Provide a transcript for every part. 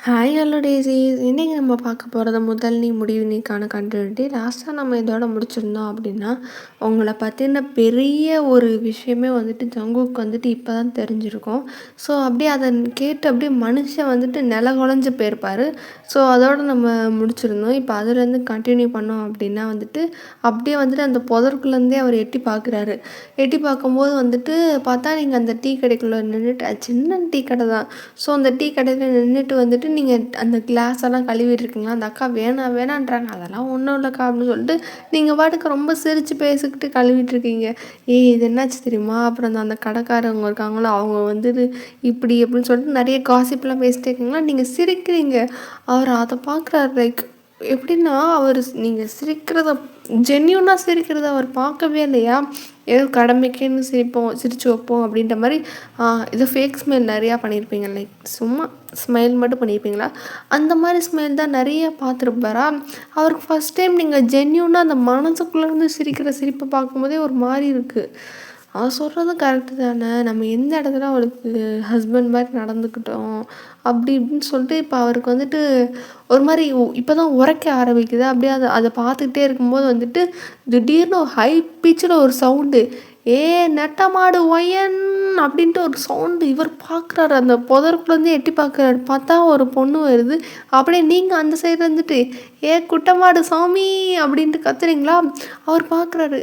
Hi hello டேஸீஸ். இன்னைக்கு நம்ம பார்க்க போகிறது முதல் நீ முடிவு நீக்கான கண்டினியூட்டி. லாஸ்ட்டாக நம்ம இதோட முடிச்சிருந்தோம் அப்படின்னா, உங்களை பற்றின பெரிய ஒரு விஷயமே வந்துட்டு ஜங்குக்கு வந்துட்டு இப்போ தான் தெரிஞ்சிருக்கும். ஸோ அப்படியே அதை கேட்டு அப்படியே மனுஷன் வந்துட்டு நில குழஞ்சு போயிருப்பார். ஸோ அதோட நம்ம முடிச்சிருந்தோம். இப்போ அதுலேருந்து கண்டினியூ பண்ணோம் அப்படின்னா வந்துட்டு அப்படியே வந்துட்டு அந்த புதருக்குள்ளேருந்தே அவர் எட்டி பார்க்குறாரு. எட்டி பார்க்கும்போது வந்துட்டு பார்த்தா நீங்கள் அந்த டீ கடைக்குள்ளே நின்றுட்டு, அது சின்ன டீ கடை தான். ஸோ அந்த டீ கடையில் நின்றுட்டு வந்துட்டு நீங்கள் அந்த கிளாஸ் எல்லாம் கழுவிட்டு இருக்கீங்களா, அந்த அக்கா வேணாம் வேணான்றாங்க. அதெல்லாம் ஒன்றும் இல்லைக்கா அப்படின்னு சொல்லிட்டு நீங்கள் பாட்டுக்கு ரொம்ப சிரித்து பேசிக்கிட்டு கழுவிட்டு இருக்கீங்க. இது என்னாச்சு தெரியுமா, அப்புறம் அந்த கடைக்காரவங்க இருக்காங்களோ அவங்க வந்துட்டு இப்படி அப்படின்னு சொல்லிட்டு நிறைய காசிப்லாம் பேசிட்டே இருக்கீங்களா, நீங்கள் சிரிக்கிறீங்க. அவர் அதை பார்க்குறாரு. லைக் எப்படின்னா அவர் நீங்கள் சிரிக்கிறத ஜென்யூனாக சிரிக்கிறத அவர் பார்க்கவே இல்லையா, ஏதோ கடமைக்குன்னு சிரித்து வைப்போம் அப்படின்ற மாதிரி. இது ஃபேக் ஸ்மைல் நிறையா பண்ணியிருப்பீங்க. லைக் சும்மா ஸ்மைல் மட்டும் பண்ணியிருப்பீங்களா, அந்த மாதிரி ஸ்மைல் தான் நிறைய பார்த்துருப்பாரா. அவருக்கு ஃபஸ்ட் டைம் நீங்கள் ஜென்யூனாக அந்த மனசுக்குள்ளேருந்து சிரிக்கிற சிரிப்பை பார்க்கும்போதே ஒரு மாதிரி இருக்குது. அவன் சொல்கிறது கரெக்டு தானே, நம்ம எந்த இடத்துல அவளுக்கு ஹஸ்பண்ட் மாதிரி நடந்துக்கிட்டோம் அப்படி இப்படின்னு சொல்லிட்டு இப்போ அவருக்கு வந்துட்டு ஒரு மாதிரி இப்போ தான் உரைக்க ஆரம்பிக்குது. அப்படியே அதை பார்த்துக்கிட்டே இருக்கும்போது வந்துட்டு திடீர்னு ஹை பீச்சில் ஒரு சவுண்டு, நெட்ட மாடு ஒயன் அப்படின்ட்டு ஒரு சவுண்டு. இவர் பார்க்குறாரு, அந்த புதருக்குள்ளேருந்து எட்டி பார்க்குறாரு. பார்த்தா ஒரு பொண்ணு வருது. அப்படியே நீங்கள் அந்த சைடு வந்துட்டு குட்டை மாடு சாமி அப்படின்ட்டு கத்துறீங்களா. அவர் பார்க்குறாரு,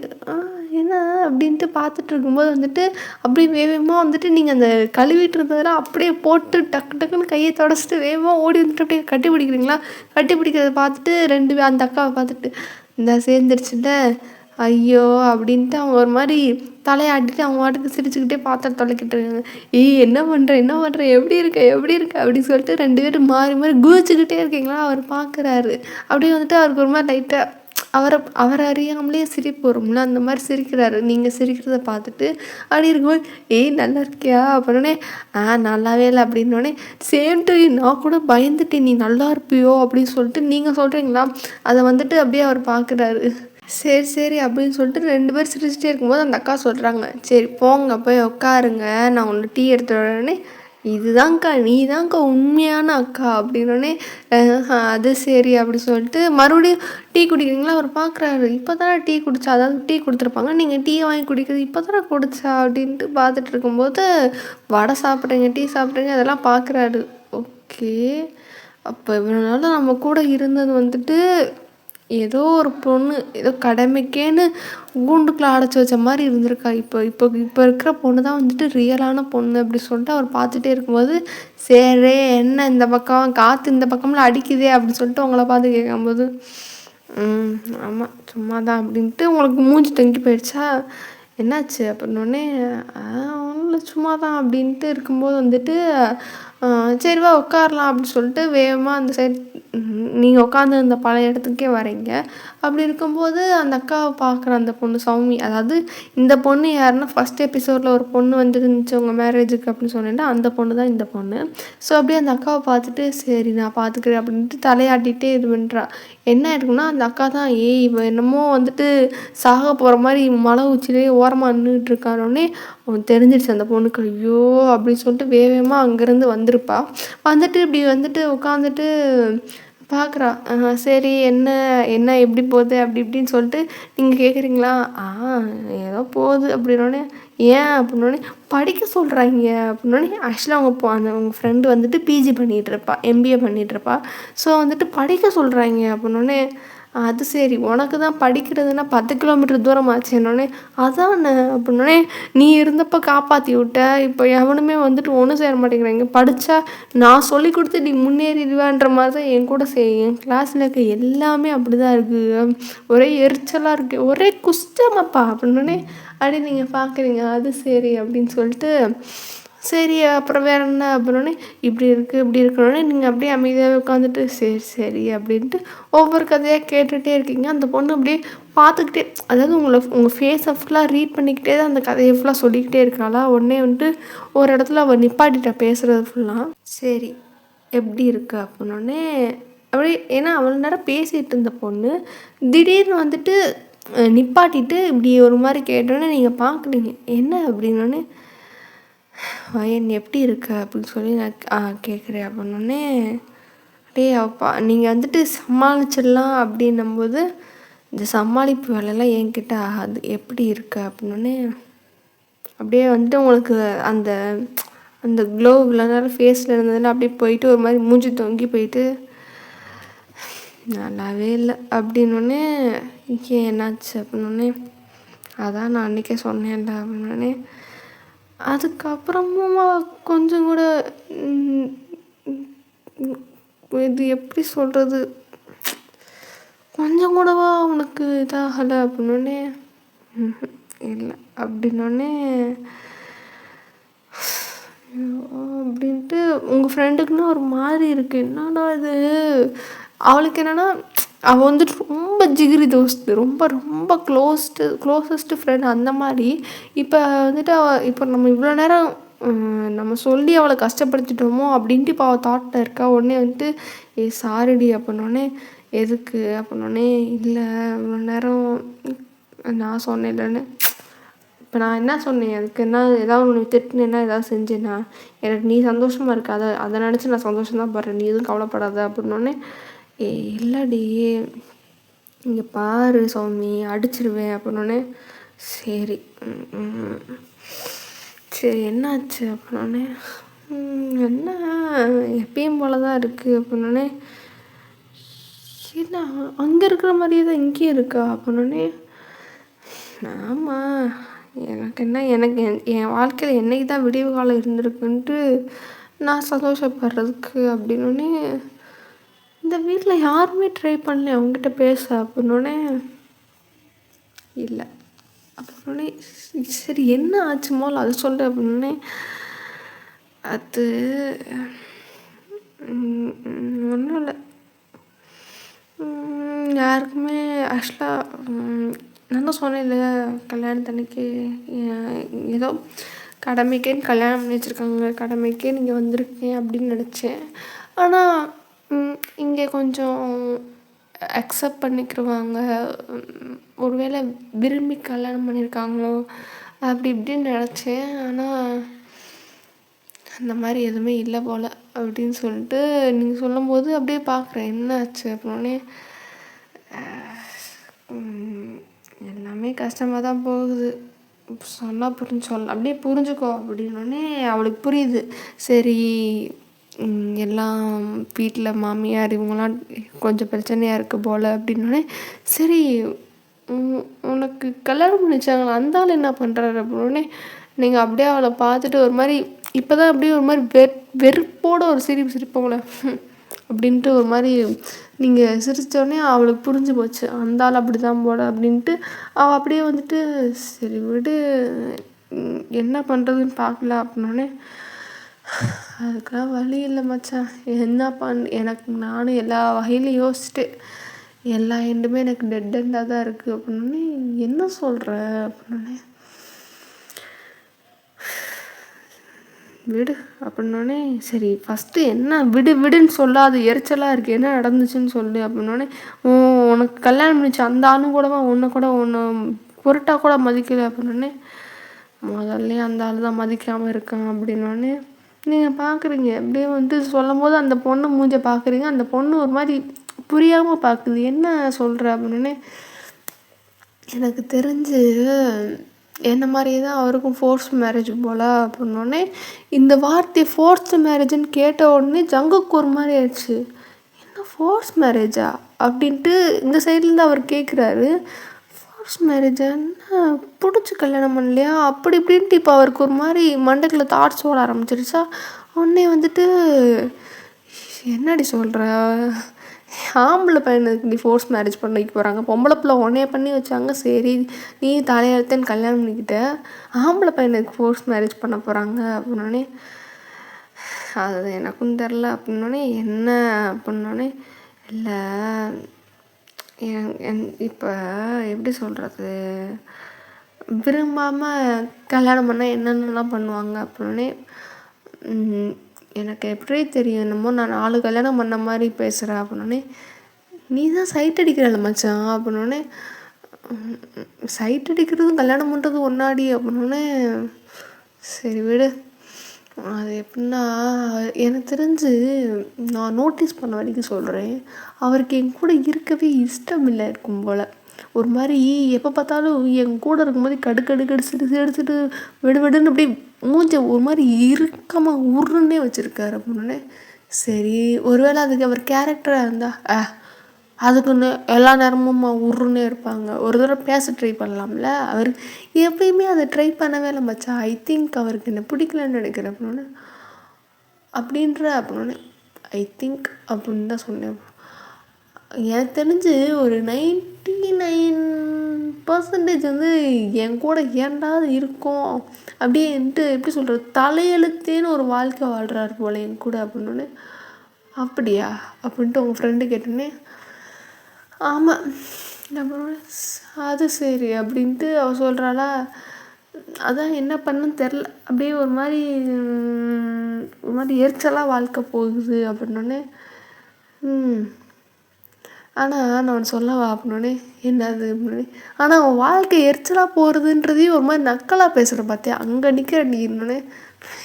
என்ன அப்படின்ட்டு பார்த்துட்டு இருக்கும்போது வந்துட்டு அப்படியே வேகமாக வந்துட்டு நீங்கள் அந்த கழுவிட்டு இருந்ததெல்லாம் அப்படியே போட்டு டக்கு டக்குன்னு கையை தொடச்சிட்டு வேகமாக ஓடி வந்துட்டு அப்படியே கட்டி பிடிக்கிறீங்களா. கட்டி பிடிக்கிறத பார்த்துட்டு அந்த அக்காவை பார்த்துட்டு இந்த சேர்ந்துருச்சுல ஐயோ அப்படின்ட்டு அவங்க ஒரு மாதிரி தலையாட்டிட்டு அவங்க வாட்டுக்கு சிரிச்சுக்கிட்டே பாத்திரம் தொலைக்கிட்டு இருக்காங்க. என்ன பண்ணுற எப்படி இருக்க அப்படின்னு சொல்லிட்டு ரெண்டு பேரும் மாறி மாறி குதிச்சுக்கிட்டே இருக்கீங்களா. அவர் பார்க்குறாரு. அப்படியே வந்துட்டு அவருக்கு ஒரு மாதிரி லைட்டாக அவரை அறியாமலே சிரிப்பு வரும்ல, அந்த மாதிரி சிரிக்கிறாரு. நீங்கள் சிரிக்கிறத பார்த்துட்டு அப்படி இருக்கும்போது நல்லா இருக்கியா அப்படின்னே, நல்லாவே இல்லை அப்படின்னோடனே, சேம் டு யூ, நான் கூட பயந்துட்டேன் நீ நல்லா இருப்பியோ அப்படின்னு சொல்லிட்டு நீங்கள் சொல்கிறீங்களா. அதை வந்துட்டு அப்படியே அவர் பார்க்குறாரு. சரி சரி அப்படின்னு சொல்லிட்டு ரெண்டு பேர் சிரிச்சிட்டே இருக்கும்போது அந்த அக்கா சொல்கிறாங்க, சரி போங்க போய் உட்காருங்க, நான் ஒன்று டீ எடுத்து உடனே, இதுதான்க்கா நீ தான்க்கா உண்மையான அக்கா அப்படின்னோடனே, அது சரி அப்படி சொல்லிட்டு மறுபடியும் டீ குடிக்கிறீங்களா. அவர் பார்க்குறாரு, இப்போ தானே டீ குடிச்சா, அதாவது டீ கொடுத்துருப்பாங்க, நீங்கள் டீ வாங்கி குடிக்கிறது இப்போ தானே குடிச்சா அப்படின்ட்டு பார்த்துட்டு இருக்கும்போது வடை சாப்பிட்றீங்க டீ சாப்பிட்றீங்க அதெல்லாம் பார்க்குறாரு. ஓகே, அப்போ இவ்வளோ நாள் நம்ம கூட இருந்தது வந்துட்டு ஏதோ ஒரு பொண்ணு ஏதோ கடமைக்கேன்னு கூண்டுக்குள்ளே அடைச்சி வச்ச மாதிரி இருந்திருக்கா. இப்போ இருக்கிற பொண்ணு தான் வந்துட்டு ரியலான பொண்ணு அப்படி சொல்லிட்டு அவர் பார்த்துட்டே இருக்கும்போது, சரி என்ன இந்த பக்கம் காற்று இந்த பக்கம்லாம் அடிக்குதே அப்படின்னு சொல்லிட்டு உங்களை பார்த்து கேட்கும்போது, ஆமாம் சும்மா தான் அப்படின்ட்டு உங்களுக்கு மூஞ்சி தொங்கி போயிடுச்சா, என்னாச்சு அப்படின்னோடனே, ஒன்றும் இல்லை சும்மா தான் அப்படின்ட்டு இருக்கும்போது வந்துட்டு, சரி வா உட்காரலாம் அப்படின்னு சொல்லிட்டு வேகமாக அந்த சைடு நீங்கள் உட்காந்து அந்த பழைய இடத்துக்கே வரீங்க. அப்படி இருக்கும்போது அந்த அக்காவை பார்க்குற அந்த பொண்ணு சௌமி, அதாவது இந்த பொண்ணு யாருன்னா ஃபஸ்ட் எபிசோடில் ஒரு பொண்ணு வந்துருந்துச்சு உங்கள் மேரேஜுக்கு அப்படின்னு சொன்னேன்னா அந்த பொண்ணு தான் இந்த பொண்ணு. ஸோ அப்படியே அந்த அக்காவை பார்த்துட்டு சரி நான் பார்த்துக்கிறேன் அப்படின்ட்டு தலையாட்டிகிட்டே இது பண்ணுறா. என்ன இருக்குன்னா அந்த அக்கா தான் இவ என்னமோ வந்துட்டு சாக போகிற மாதிரி மலை உச்சிலேயே ஓரமாக நின்றுட்டு இருக்கானோடனே அவன் தெரிஞ்சிடுச்சு அந்த பொண்ணுக்கு. ஐயோ அப்படின்னு சொல்லிட்டு வேகமாக அங்கேருந்து வந்திருப்பா. வந்துட்டு இப்படி வந்துட்டு உட்காந்துட்டு பார்க்குறா. சரி என்ன என்ன எப்படி போகுது அப்படி இப்படின்னு சொல்லிட்டு நீங்கள் கேட்குறீங்களா. ஏதோ போகுது அப்படின்னோடனே, ஏன் அப்படின்னோடனே, படிக்க சொல்கிறாங்க அப்படின்னோடனே, ஆக்சுவலாக அவங்க ஃப்ரெண்டு வந்துட்டு பிஜி பண்ணிகிட்ருப்பா, எம்பிஏ பண்ணிகிட்ருப்பா. ஸோ வந்துட்டு படிக்க சொல்கிறாங்க அப்படின்னோடனே, அது சரி உனக்கு தான் படிக்கிறதுனா 10 கிலோமீட்டர் தூரம் ஆச்சுன்னொடனே, அதானே அப்படின்னோடனே, நீ இருந்தப்போ காப்பாற்றி விட்ட, இப்போ எவனுமே வந்துட்டு ஒன்றும் சேர மாட்டேங்கிறாங்க. படித்தா நான் சொல்லி கொடுத்து நீ முன்னேறிடுவேன்ற மாதிரி தான் என் கூட என் கிளாஸில் இருக்க எல்லாமே அப்படி தான் இருக்குது. ஒரே எரிச்சலாக இருக்குது, ஒரே குஷ்டமாப்பா அப்படின்னோடனே, அப்படி நீங்கள் பார்க்குறீங்க. அது சரி அப்படின்னு சொல்லிட்டு, சரி அப்புறம் வேறு என்ன அப்படின்னோடனே, இப்படி இருக்குது இப்படி இருக்கணுன்னே நீங்கள் அப்படியே அமைதியாகவே உட்காந்துட்டு சரி சரி அப்படின்ட்டு ஒவ்வொரு கதையாக கேட்டுகிட்டே இருக்கீங்க. அந்த பொண்ணு அப்படியே பார்த்துக்கிட்டே, அதாவது உங்கள் ஃபேஸை ஃபுல்லாக ரீட் பண்ணிக்கிட்டே தான் அந்த கதையை ஃபுல்லாக சொல்லிக்கிட்டே இருக்காளா. உடனே வந்துட்டு ஒரு இடத்துல அவள் நிப்பாட்டிட்டா பேசுகிறது ஃபுல்லாக. சரி எப்படி இருக்கு அப்படின்னோடனே அப்படியே, ஏன்னா அவ்வளோ நேரம் பேசிகிட்டு இருந்த பொண்ணு திடீர்னு வந்துட்டு நிப்பாட்டிட்டு இப்படி ஒரு மாதிரி கேட்டோன்னே நீங்கள் பார்க்குறீங்க. என்ன அப்படின்னோடனே, வயன் எப்படி இருக்க அப்படின்னு சொல்லி நான் கேட்குறேன் அப்படின்னோடனே, டேய் அப்பா நீங்கள் வந்துட்டு சமாளிச்சிடலாம் அப்படின்னும்போது இந்த சமாளிப்பு வேலைலாம் என்கிட்ட ஆகாது எப்படி இருக்கு அப்படின்னோடனே அப்படியே வந்துட்டு உங்களுக்கு அந்த அந்த க்ளோ இவ்வளோ நேரம் ஃபேஸில் இருந்ததுன்னா அப்படியே போயிட்டு ஒரு மாதிரி மூஞ்சி தொங்கி போயிட்டு நல்லாவே இல்லை அப்படின்னோடனே என்னாச்சு அப்படின்னோடனே அதான் நான் அன்றைக்கே சொன்னேன்ல அப்படின்னோடனே அதுக்கப்புறமா கொஞ்சம் கூட இது எப்படி சொல்கிறது கொஞ்சம் கூடவா உனக்கு இதாகலை அப்படின்னோடனே இல்லை அப்படின்னோடனே அப்படின்ட்டு உங்கள் ஃப்ரெண்டுக்குன்னா ஒரு மாதிரி இருக்குது என்னடா இது அவளுக்கு என்னென்னா அவள் வந்துட்டு ரொம்ப ஜிகிரி தோஸ்து ரொம்ப ரொம்ப க்ளோசஸ்ட்டு ஃப்ரெண்ட் அந்த மாதிரி இப்போ வந்துட்டு இப்போ நம்ம இவ்வளோ நேரம் நம்ம சொல்லி அவளை கஷ்டப்படுத்திட்டோமோ அப்படின்ட்டு இப்போ அவள் தாட்டில் இருக்கா. உடனே வந்துட்டு சாரிடி அப்படின்னோடனே எதுக்கு அப்படின்னோடனே இல்லை இவ்வளோ நேரம் நான் சொன்னேன் இல்லைன்னு இப்போ நான் என்ன சொன்னேன் அதுக்கு என்ன ஏதாவது ஒன்று திட்டுனேன்னா ஏதாவது செஞ்சேன்னா எனக்கு நீ சந்தோஷமாக இருக்க அதை நினச்சி நான் சந்தோஷம்தான் படுறேன், நீ எதுவும் கவலைப்படாத அப்படின்னோடனே இல்லடி இங்கே பாரு சௌமி அடிச்சிருவேன் அப்படின்னோடனே சரி சரி என்னாச்சு அப்படின்னோடனே என்ன எப்பயும் போல தான் இருக்குது அப்படின்னோடனே என்ன அங்கே இருக்கிற மாதிரியே தான் இங்கேயும் இருக்கா அப்படின்னோடனே ஆமாம் எனக்கு என்ன எனக்கு என் வாழ்க்கையில் என்னைக்கு தான் விடிவு காலம் இருந்திருக்குன்ட்டு நான் சந்தோஷப்படுறதுக்கு அப்படின்னோடனே இந்த வீட்டில் யாருமே ட்ரை பண்ணல அவங்ககிட்ட பேச அப்படின்னோடனே இல்லை அப்படின்னோடனே சரி என்ன ஆச்சுமோ அதை சொல்லு அப்படின்னே அது ஒன்றும் இல்லை யாருக்குமே ஆக்சுவலாக நான் தான் சொன்னேன் இல்லை கல்யாணத்தன்னைக்கு ஏதோ கடமைக்கேன்னு கல்யாணம் பண்ணி வச்சுருக்காங்க, கடமைக்கே நீங்கள் வந்திருக்கேன் அப்படின்னு நினச்சேன். ஆனால் இங்கே கொஞ்சம் அக்செப்ட் பண்ணிக்கிருவாங்க, ஒருவேளை விரும்பி கல்யாணம் பண்ணியிருக்காங்களோ அப்படி இப்படின்னு நினச்சேன். ஆனால் அந்த மாதிரி எதுவுமே இல்லை போல் அப்படின்னு சொல்லிட்டு நீங்கள் சொல்லும்போது அப்படியே பார்க்குறேன் என்ன ஆச்சு அப்படின்னே எல்லாமே கஷ்டமாக தான் போகுது, சொன்னால் அப்படியே புரிஞ்சுக்கோ அப்படின்னோடனே அவளுக்கு புரியுது. சரி எல்லாம் வீட்டில் மாமியார் இவங்களாம் கொஞ்சம் பிரச்சனையாக இருக்குது போல் அப்படின்னோடனே சரி உனக்கு கல்யாணம் பண்ணி வச்சாங்களா அந்த ஆள் என்ன பண்ணுறாரு அப்படின்னோடனே நீங்கள் அப்படியே அவளை பார்த்துட்டு ஒரு மாதிரி இப்போ தான் அப்படியே ஒரு மாதிரி வெறுப்போட ஒரு சிரிப்போங்களே அப்படின்ட்டு ஒரு மாதிரி நீங்கள் சிரித்தோடனே அவளுக்கு புரிஞ்சு போச்சு அந்த ஆள் அப்படி தான் போல அப்படின்ட்டு அவள் அப்படியே வந்துட்டு சரி விடு என்ன பண்ணுறதுன்னு பார்க்கல அப்படின்னோடனே அதுக்கெல்லாம் வழி இல்லை மச்சான், என்ன எனக்கு நானும் எல்லா வகையிலையும் யோசிச்சுட்டு எல்லா எண்டுமே எனக்கு டெட் எண்டாக தான் இருக்குது அப்படின்னோடனே என்ன சொல்கிற அப்படின்னோடனே விடு அப்படின்னோடனே சரி ஃபஸ்ட்டு என்ன விடுன்னு சொல்லாது எரிச்சலாக இருக்குது என்ன நடந்துச்சுன்னு சொல்லு அப்படின்னோடனே உனக்கு கல்யாணம் பண்ணிச்சு அந்த ஆளும் கூடவா ஒன்று கூட ஒன்று பொருட்டாக கூட மதிக்கலை அப்படின்னோடனே முதல்ல அந்த ஆள் தான் மதிக்காமல் இருக்கான் அப்படின்னோடனே நீங்கள் பார்க்குறீங்க அப்படியே வந்துட்டு சொல்லும் போது அந்த பொண்ணு மூஞ்ச பார்க்குறீங்க, அந்த பொண்ணு ஒரு மாதிரி புரியாமல் பார்க்குது என்ன சொல்கிற அப்படின்னோடனே எனக்கு தெரிஞ்சு என்ன மாதிரியே தான் அவருக்கும் ஃபோர்ஸ் மேரேஜ் போல் அப்படின்னோடனே இந்த வார்த்தையை ஃபோர்ஸ் மேரேஜுன்னு கேட்ட உடனே ஜங்குக்கு ஒரு மாதிரி ஆயிடுச்சு. என்ன ஃபோர்ஸ் மேரேஜா அப்படின்ட்டு இந்த சைட்லேருந்து அவர் கேட்குறாரு. ஃபோர்ஸ் மேரேஜா என்ன பிடிச்சி கல்யாணம் பண்ணலையா அப்படி இப்படின்ட்டு இப்போ அவருக்கு ஒரு மாதிரி மண்டைக்குள்ள தாட்ஸ் ஓட ஆரம்பிச்சிருச்சா. உடனே வந்துட்டு என்னடி சொல்கிற, ஆம்பளை பையனுக்கு நீ ஃபோர்ஸ் மேரேஜ் பண்ண வைக்க போகிறாங்க, பொம்பளை பிள்ளை உடனே பண்ணி வச்சாங்க, சரி நீ தலையெழுத்தேன்னு கல்யாணம் பண்ணிக்கிட்ட, ஆம்பளை பையனுக்கு ஃபோர்ஸ் மேரேஜ் பண்ண போகிறாங்க அப்படின்னோடனே அது எனக்கும் தெரில அப்படின்னோடனே என்ன அப்படின்னோடனே இல்லை இப்போ எப்படி சொல்கிறது, விரும்பாமல் கல்யாணம் பண்ணால் என்னென்னலாம் பண்ணுவாங்க அப்படின்னோடனே எனக்கு எப்படி தெரியும் என்னமோ நான் 4 கல்யாணம் பண்ண மாதிரி பேசுகிறேன் அப்படின்னோடனே நீ தான் சைட் அடிக்கிறல்ல மச்சான் அப்படின்னோடனே சைட் அடிக்கிறதும் கல்யாணம் பண்ணுறதும் ஒன்றாடி அப்படின்னோடனே சரி விடு அது எப்படின்னா, எனக்கு தெரிஞ்சு நான் நோட்டீஸ் பண்ண வரைக்கும் சொல்கிறேன், அவருக்கு என் கூட இருக்கவே இஷ்டம் இல்லை இருக்கும் போல். ஒரு மாதிரி எப்போ பார்த்தாலும் என் கூட இருக்கும்போது கடுக்கடுக்கடிச்சிட்டு சிரிச்சிட்டு வெடுன்னு அப்படியே மூஞ்ச ஒரு மாதிரி இறுக்கமாக உருன்னே வச்சுருக்காரு. அப்படின்னே சரி, ஒருவேளை அதுக்கு அவர் கேரக்டராக இருந்தால் அதுக்குன்னு எல்லா நேரமும் உருன்னே இருப்பாங்க. ஒரு தடவை பேச ட்ரை பண்ணலாம்ல. அவர் எப்பயுமே அதை ட்ரை பண்ணவே இல்லை மச்சான். ஐ திங்க் அவருக்கு என்ன பிடிக்கலன்னு நினைக்கிறேன் அப்படின்னே ஐ திங்க் அப்படின்னு தான் சொன்னேன். எனக்கு தெரிஞ்சு ஒரு 99% வந்து என் கூட ஏன்டாது இருக்கும் அப்படின்ட்டு எப்படி சொல்கிறது, தலையெழுத்தேன்னு ஒரு வாழ்க்கை வாழ்கிறாரு போல் என் கூட அப்படின்னோடனே அப்படியா அப்படின்ட்டு உங்கள் ஃப்ரெண்டு கேட்டோன்னே ஆமாம் அப்புறம் அது சரி அப்படின்ட்டு அவள் சொல்கிறாளா. அதான் என்ன பண்ணுன்னு தெரில. அப்படியே ஒரு மாதிரி எரிச்சலாக வாழ்க்கை போகுது அப்படின்னோடனே ஆனால் நான் ஒன்று சொல்லவா அப்படின்னோடனே என்னது அப்படின்னே, ஆனால் அவன் வாழ்க்கை எரிச்சலாக போகிறதுன்றதையும் ஒரு மாதிரி நக்கலாக பேசுகிற பார்த்தியா, அங்கே நிற்கிற நீன்னொடனே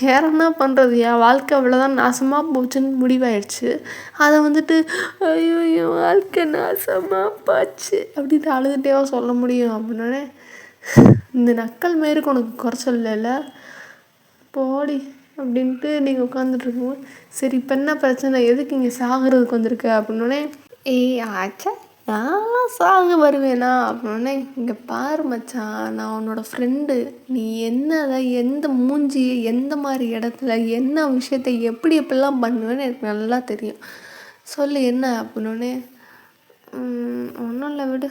வேற என்ன பண்ணுறது, என் வாழ்க்கை அவ்வளோதான் நாசமாக போச்சுன்னு முடிவாயிடுச்சு. அதை வந்துட்டு ஐயோ என் வாழ்க்கை நாசமாக போச்சு அப்படின்ட்டு அழுதுகிட்டேவா சொல்ல முடியும் அப்படின்னோடனே இந்த நக்கல் மாருக்கு உனக்கு குறைச்சல் இல்லைல்ல போடி அப்படின்ட்டு நீங்கள் உட்காந்துட்ருக்கும்போது சரி இப்போ என்ன பிரச்சனை, எதுக்கு இங்கே சாகிறதுக்கு வந்திருக்க அப்படின்னோடனே ஆச்சா நான்லாம் சாக வருவேனா அப்படின்னே இங்கே பாரு மச்சான், நான் உன்னோட ஃப்ரெண்டு, நீ என்னதை எந்த மூஞ்சியை எந்த மாதிரி இடத்துல என்ன விஷயத்தை எப்படிலாம் பண்ணுவேன்னு எனக்கு நல்லா தெரியும். சொல்லு என்ன அப்படின்னோடனே ஒன்றும் இல்லை விடு,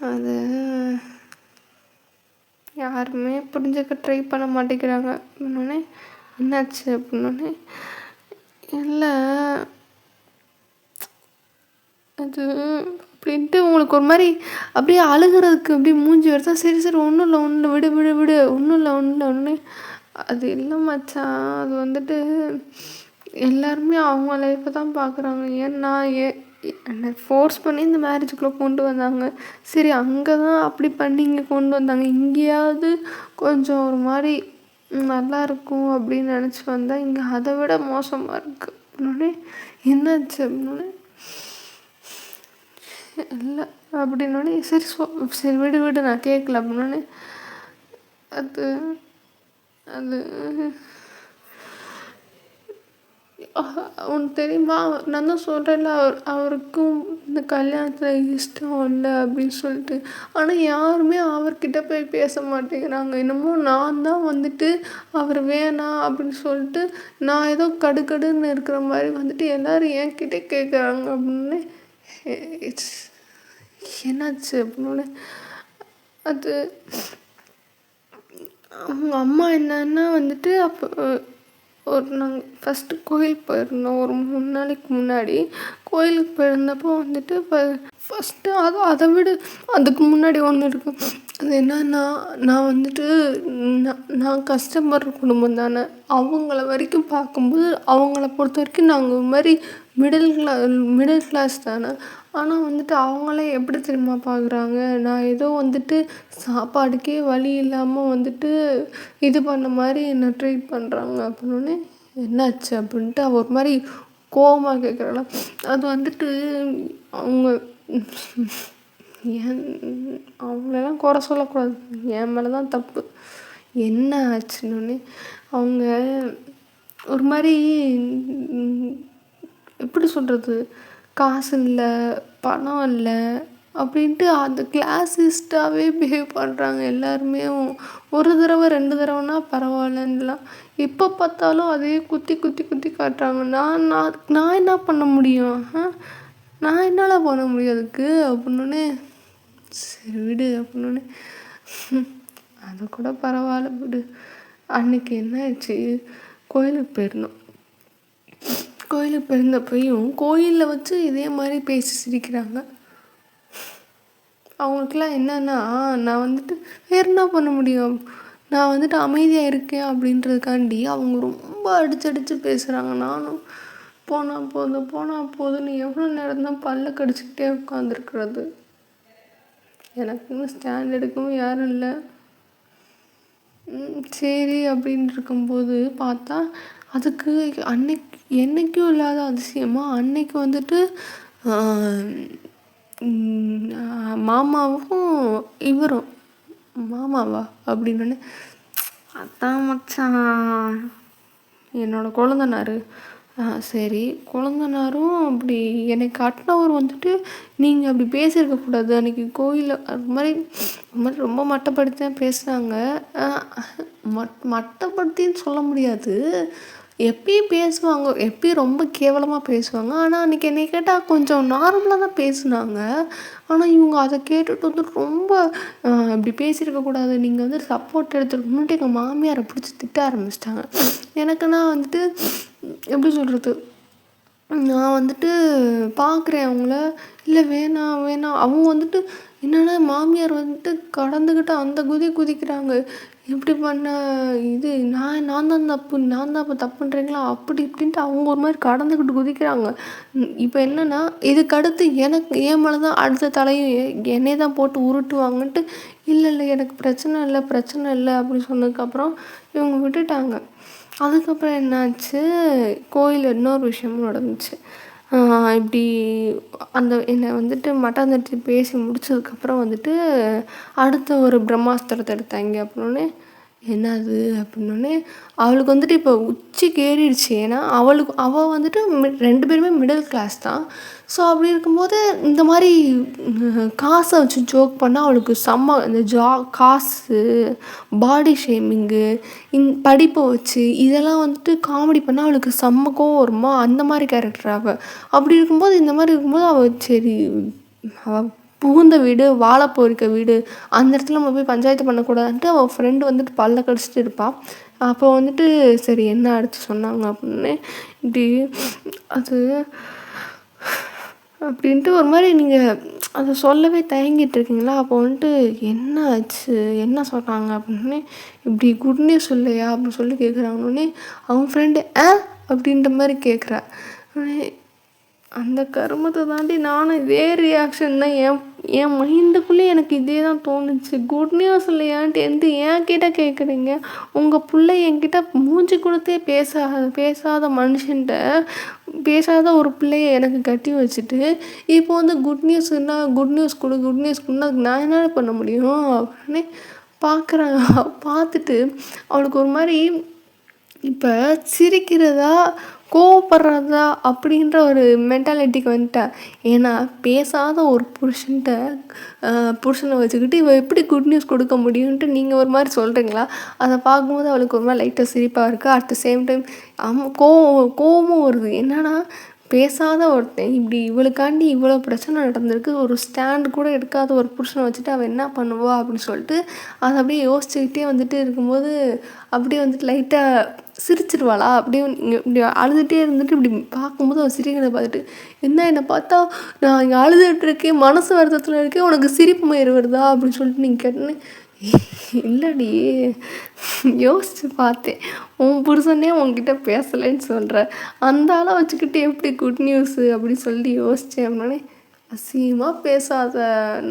அது யாருமே புரிஞ்சுக்க ட்ரை பண்ண மாட்டேங்கிறாங்க அப்படின்னோடனே என்னாச்சு அப்படின்னோடனே இல்லை அது அப்படின்ட்டு உங்களுக்கு ஒரு மாதிரி அப்படியே அழுகிறதுக்கு அப்படியே மூஞ்சி வருதா. சரி ஒன்றும் இல்லை விடு ஒன்றும் இல்லை ஒன்று அது இல்லை மச்சான், அது வந்துட்டு எல்லாருமே அவங்க லைஃப்பை தான் பார்க்குறாங்க. ஏன்னா என்னை ஃபோர்ஸ் பண்ணி இந்த மேரேஜுக்குள்ளே கொண்டு வந்தாங்க. சரி அங்கே தான் அப்படி பண்ணி இங்கே கொண்டு வந்தாங்க, இங்கேயாவது கொஞ்சம் ஒரு மாதிரி நல்லா இருக்கும் அப்படின்னு நினச்சி வந்தால் இங்கே அதை விட மோசமாக இருக்குது அப்படின்னோடனே என்னாச்சு அப்படின்னோடனே இல்லை அப்படின்னோடனே சரி விடு நான் கேட்கல அப்படின்னோடனே அது அது உனக்கு தெரியுமா, நான் தான் சொல்கிறேன்ல அவருக்கும் இந்த கல்யாணத்தில் இஷ்டம் இல்லை அப்படின்னு சொல்லிட்டு. ஆனால் யாருமே அவர்கிட்ட போய் பேச மாட்டேங்கிறாங்க. என்னமோ நான் தான் வந்துட்டு அவர் வேணாம் அப்படின்னு சொல்லிட்டு நான் ஏதோ கடுன்னு இருக்கிற மாதிரி வந்துட்டு எல்லோரும் என்கிட்ட கேட்குறாங்க அப்படின்னு என்னாச்சு அப்படின்னோடனே அது அவங்க அம்மா என்னன்னா வந்துட்டு அப்போ நாங்கள் ஃபஸ்ட்டு கோயிலுக்கு போயிருந்தோம் ஒரு 3 நாளைக்கு முன்னாடி. கோயிலுக்கு போயிருந்தப்போ வந்துட்டு ஃபஸ்ட்டு அதை விட அதுக்கு முன்னாடி ஒன்று இருக்கும். அது என்னன்னா, நான் வந்துட்டு நான் கஷ்டப்படுற குடும்பம் தானே, அவங்கள வரைக்கும் பார்க்கும்போது அவங்கள பொறுத்த வரைக்கும் நாங்கள் ஒரு மாதிரி மிடில் கிளாஸ் தானே. ஆனால் வந்துட்டு அவங்களே எப்படி தெரியுமா பார்க்குறாங்க, நான் ஏதோ வந்துட்டு சாப்பாடுக்கே வழி இல்லாமல் வந்துட்டு இது பண்ண மாதிரி என்னை ட்ரீட் பண்ணுறாங்க அப்படின்னோடனே என்னாச்சு அப்படின்ட்டு அவள் ஒரு மாதிரி கோவமாக கேட்குறாளா. அது வந்துட்டு அவங்க அவங்களெல்லாம் குறை சொல்லக்கூடாது, என் மேலே தான் தப்பு. என்ன ஆச்சுன்னொன்னே அவங்க ஒரு மாதிரி எப்படி சொல்கிறது, காசு இல்லை பணம் இல்லை அப்படின்ட்டு அந்த கிளாஸிஸ்டாகவே பிஹேவ் பண்ணுறாங்க எல்லாருமே. ஒரு தடவை 2 தடவைனா பரவாயில்லன்னுலாம், எப்போ பார்த்தாலும் அதே குத்தி காட்டுறாங்க. நான் என்ன பண்ண முடியும், நான் என்னால் பண்ண முடியும் அதுக்கு அப்படின்னோடனே சரி விடு அப்படின்னோடனே அது கூட பரவாயில்ல விடு. அன்றைக்கி என்ன ஆச்சு, கோயிலுக்கு போயிருந்தோம். கோயிலுக்கு போயிருந்தப்பையும் கோயிலில் வச்சு இதே மாதிரி பேசி சிரிக்கிறாங்க. அவங்களுக்குலாம் என்னென்னா, நான் வந்துட்டு வேறு என்ன பண்ண முடியும், நான் வந்துட்டு அமைதியாக இருக்கேன் அப்படின்றதுக்காண்டி அவங்க ரொம்ப அடித்து பேசுகிறாங்க. நானும் போனால் போதுன்னு எவ்வளோ நேரம் தான் பல்ல கடிச்சிக்கிட்டே உட்காந்துருக்குறது. எனக்குன்னு ஸ்டாண்ட் எடுக்கவும் யாரும் இல்லை. சரி அப்படின்னு இருக்கும்போது பார்த்தா, அதுக்கு என்னைக்கும் இல்லாத அதிசயமா அன்னைக்கு வந்துட்டு ஆ மாமாவும் இவரும் மாமாவா அப்படின்னோடனே, அதான் மச்சான் என்னோட கொழுந்தனாரு. சரி கொழுந்தனாரும் அப்படி என்னை காட்டினவர் வந்துட்டு, நீங்கள் அப்படி பேசியிருக்கக்கூடாது அன்றைக்கி கோயிலில். அது மாதிரி ரொம்ப மட்டப்படுத்தி தான் பேசுனாங்க. மட்டப்படுத்தின்னு சொல்ல முடியாது. எப்பயும் பேசுவாங்க, எப்பயும் ரொம்ப கேவலமாக பேசுவாங்க. ஆனால் அன்றைக்கி என்னை கேட்டால் கொஞ்சம் நார்மலாக தான் பேசுனாங்க. ஆனால் இவங்க அதை கேட்டுட்டு வந்து ரொம்ப இப்படி பேசியிருக்கக்கூடாது, நீங்கள் வந்து சப்போர்ட் எடுத்துருக்கணுன்ட்டு எங்கள் மாமியாரை பிடிச்சி திட்ட ஆரம்பிச்சிட்டாங்க. எனக்குன்னா வந்துட்டு எப்படி சொல்கிறது, நான் வந்துட்டு பார்க்குறேன் அவங்கள. இல்லை வேணாம் வேணாம், அவங்க வந்துட்டு என்னென்னா மாமியார் வந்துட்டு கடந்துக்கிட்டு அந்த குதிக்கிறாங்க. இப்படி பண்ண இது நான் தான் தப்பு, நான் தான் இப்போ தப்புன்றீங்களா அப்படி இப்படின்ட்டு அவங்க ஒரு மாதிரி கடந்துக்கிட்டு குதிக்கிறாங்க. இப்போ என்னென்னா இதுக்கடுத்து என் மேலே தான் அடுத்த தலையும் என்னையே தான் போட்டு உருட்டுவாங்கன்ட்டு, இல்லை எனக்கு பிரச்சனை இல்லை அப்படின்னு சொன்னதுக்கப்புறம் இவங்க விட்டுட்டாங்க. அதுக்கப்புறம் என்னாச்சு, கோயிலில் இன்னொரு விஷயமும் நடந்துச்சு. இப்படி என்னை வந்துட்டு மட்டாந்தட்டி பேசி முடிச்சதுக்கப்புறம் வந்துட்டு அடுத்த ஒரு பிரம்மாஸ்திரத்தை எடுத்தாங்க. அப்படின்னோடனே என்னது அப்படின்னோடனே அவளுக்கு வந்துட்டு இப்போ உச்சிக்கு ஏறிடுச்சு. ஏன்னா அவள் வந்துட்டு 2 பேருமே மிடில் கிளாஸ் தான். ஸோ அப்படி இருக்கும்போது இந்த மாதிரி காசை வச்சு ஜோக் பண்ணால் அவளுக்கு செம்ம இந்த காசு, பாடி ஷேமிங்கு, படிப்பை வச்சு இதெல்லாம் வந்துட்டு காமெடி பண்ணால் அவளுக்கு செம்ம கோவம் வருமா, அந்த மாதிரி கேரக்டர் அவள். அப்படி இருக்கும்போது இந்த மாதிரி இருக்கும்போது அவள் சரி அவள் புகுந்த வீடு, வாழை பொறிக்க வீடு, அந்த இடத்துல நம்ம போய் பஞ்சாயத்து பண்ணக்கூடாதுன்ட்டு அவள் ஃப்ரெண்டு வந்துட்டு பல்ல கடிச்சிட்டு இருப்பாள். அப்போ வந்துட்டு சரி என்ன அடுத்து சொன்னாங்க அப்படின்னு, இப்படி அது அப்படின்ட்டு ஒரு மாதிரி நீங்கள் அதை சொல்லவே தயங்கிட்டு இருக்கீங்களா, அப்போ வந்துட்டு என்ன ஆச்சு, என்ன சொன்னாங்க அப்படின்னு, இப்படி குட் நியூஸ் இல்லையா அப்படின்னு சொல்லி கேட்குறாங்கன்னே அவன் ஃப்ரெண்டு அப்படின்ற மாதிரி கேட்குறா. அந்த கருமத்தை தாண்டி நானும் இதே ரியாக்ஷன் தான், என் மைண்டுக்குள்ளே எனக்கு இதே தான் தோணுச்சு. குட் நியூஸ் இல்லையான்ட்டு என்கிட்ட கேட்குறீங்க. உங்கள் பிள்ளை என்கிட்ட மூஞ்சி கொடுத்தே பேசாத மனுஷன்ட்ட பேசாத ஒரு பிள்ளைய எனக்கு கட்டி வச்சுட்டு இப்போ வந்து குட் நியூஸ்னா குட் நியூஸ் கொடுன்னா அதுக்கு நான் என்ன பண்ண முடியும் அப்படின்னு பார்க்குறாங்க. பார்த்துட்டு அவளுக்கு ஒரு மாதிரி இப்போ சிரிக்கிறதா கோவப்படுறதா அப்படின்ற ஒரு மென்டாலிட்டிக்கு வந்துட்டேன். ஏன்னா பேசாத ஒரு புருஷனை வச்சுக்கிட்டு இவள் எப்படி குட் நியூஸ் கொடுக்க முடியும்ன்ட்டு நீங்கள் ஒரு மாதிரி சொல்கிறீங்களா. அதை பார்க்கும்போது அவளுக்கு ஒரு மாதிரி லைட்டாக சிரிப்பாக இருக்குது. அட் த சேம் டைம் கோவமும் வருது. என்னன்னா பேசாத ஒருத்தன் இப்படி இவளுக்காண்டி இவ்வளோ பிரச்சனை நடந்திருக்கு, ஒரு ஸ்டாண்டு கூட எடுக்காத ஒரு புருஷனை வச்சுட்டு அவள் என்ன பண்ணுவா அப்படின்னு சொல்லிட்டு அதை அப்படியே யோசிச்சுக்கிட்டே வந்துட்டு இருக்கும்போது அப்படியே வந்துட்டு லைட்டாக சிரிச்சிருவாளா, அப்படியே இப்படி அழுதுகிட்டே இருந்துட்டு இப்படி பார்க்கும்போது அவள் சிரிக்கிறத பார்த்துட்டு, என்னை பார்த்தா நான் இங்கே அழுதுகிட்டு இருக்கேன், மனசு வருத்தத்தில் இருக்கேன், உனக்கு சிரிப்பு மயிறு வருதா அப்படின்னு சொல்லிட்டு நீங்கள் கேட்டேன்னு, இல்லடி யோசித்து பார்த்தேன், உன் புருஷனே உன்கிட்ட பேசலைன்னு சொல்கிற, அந்த ஆளை வச்சுக்கிட்டு எப்படி குட் நியூஸு அப்படின்னு சொல்லி யோசித்தேன். அப்படின்னே அசிங்கமாக பேசாத,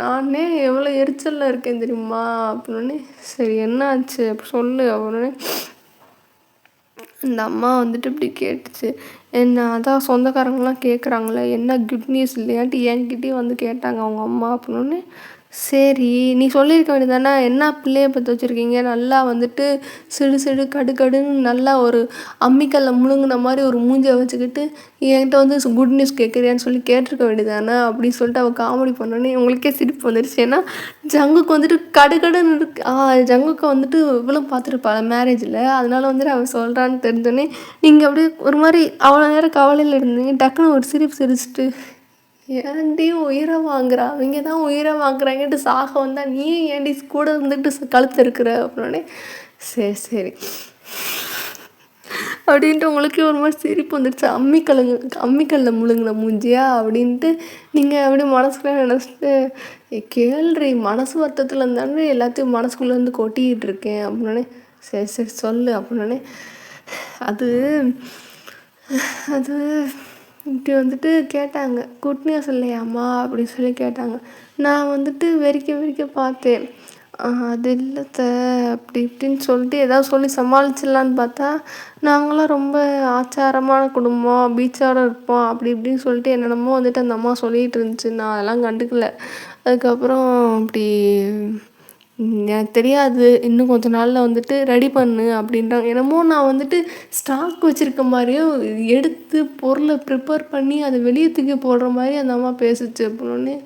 நானே எவ்வளோ எரிச்சலில் இருக்கேன் தெரியுமா அப்படின்னே. சரி என்ன ஆச்சு அப்படி சொல்லு அப்படின்னே. இந்த அம்மா வந்துட்டு இப்படி கேட்டுச்சு, என்ன அதான் சொந்தக்காரங்களாம் கேட்குறாங்களே என்ன குட் நியூஸ் இல்லையான்ட்டு என்கிட்டயும் வந்து கேட்டாங்க அவங்க அம்மா அப்படின்னோடனே. சரி நீ சொல்லியிருக்க வேண்டியதானே, என்ன பிள்ளைய பற்றி வச்சுருக்கீங்க, நல்லா வந்துட்டு சிடு கடுன்னு நல்லா ஒரு அம்மிக்கல்ல முழுங்கின மாதிரி ஒரு மூஞ்சியை வச்சுக்கிட்டு என்கிட்ட வந்து குட் நியூஸ் கேட்குறியான்னு சொல்லி கேட்டிருக்க வேண்டியதானே அப்படின்னு சொல்லிட்டு அவள் காமெடி பண்ணோன்னே உங்களுக்கே சிரிப்பு வந்துடுச்சு. ஏன்னா ஜங்குக்கு வந்துட்டு கடுன்னு இருக்கு. ஜங்குக்கு வந்துட்டு இவ்வளோ பார்த்துருப்பாள் மேரேஜில், அதனால வந்துட்டு அவள் சொல்கிறான்னு தெரிஞ்சோன்னே நீங்கள் அப்படியே ஒரு மாதிரி அவ்வளோ நேரம் கவலையில் இருந்தீங்க, டக்குன்னு ஒரு சிரிச்சிட்டு ஏன்டி உயிரை வாங்குறா, அவங்க தான் உயிரை வாங்குறாங்கன்ட்டு சாக வந்தால் நீ ஏன்டி கூட இருந்துட்டு கழுத்து இருக்கிற அப்படின்னே. சரி அப்படின்ட்டு உங்களுக்கே ஒரு மாதிரி சிரிப்பு வந்துடுச்சு. அம்மிக்கல்ல முழுங்கின மூஞ்சியா அப்படின்ட்டு நீங்கள் அப்படியே மனசுக்குள்ளே நினச்சிட்டு கேள்றி மனசு வருத்தத்தில் இருந்தாலும் எல்லாத்தையும் மனசுக்குள்ளேருந்து கொட்டிக்கிட்டு இருக்கேன் அப்படின்னே. சரி சொல்லு அப்படின்னே. அது இப்படி வந்துட்டு கேட்டாங்க, குட் நியூஸ் இல்லையாம்மா அப்படின்னு சொல்லி கேட்டாங்க. நான் வந்துட்டு வெறிக்க பார்த்தேன். அது இல்ல அப்படி இப்படின்னு சொல்லிட்டு ஏதாவது சொல்லி சமாளிச்சிடலான்னு பார்த்தா, நாங்களாம் ரொம்ப ஆச்சாரமான குடும்பம், பீச்சோட இருப்போம் அப்படி இப்படின்னு சொல்லிட்டு என்னென்னமோ வந்துட்டு அந்த அம்மா சொல்லிகிட்டு இருந்துச்சு. நான் அதெல்லாம் கண்டுக்கல. அதுக்கப்புறம் இப்படி எனக்கு தெரியாது, இன்னும் கொஞ்ச நாளில் வந்துட்டு ரெடி பண்ணு அப்படின்றாங்க. என்னமோ நான் வந்துட்டு ஸ்டாக் வச்சுருக்க மாதிரியும் எடுத்து பொருளை ப்ரிப்பேர் பண்ணி அதை வெளியே தூக்கி போடுற மாதிரி அந்த அம்மா பேசுச்சு. அப்படின்னோடனே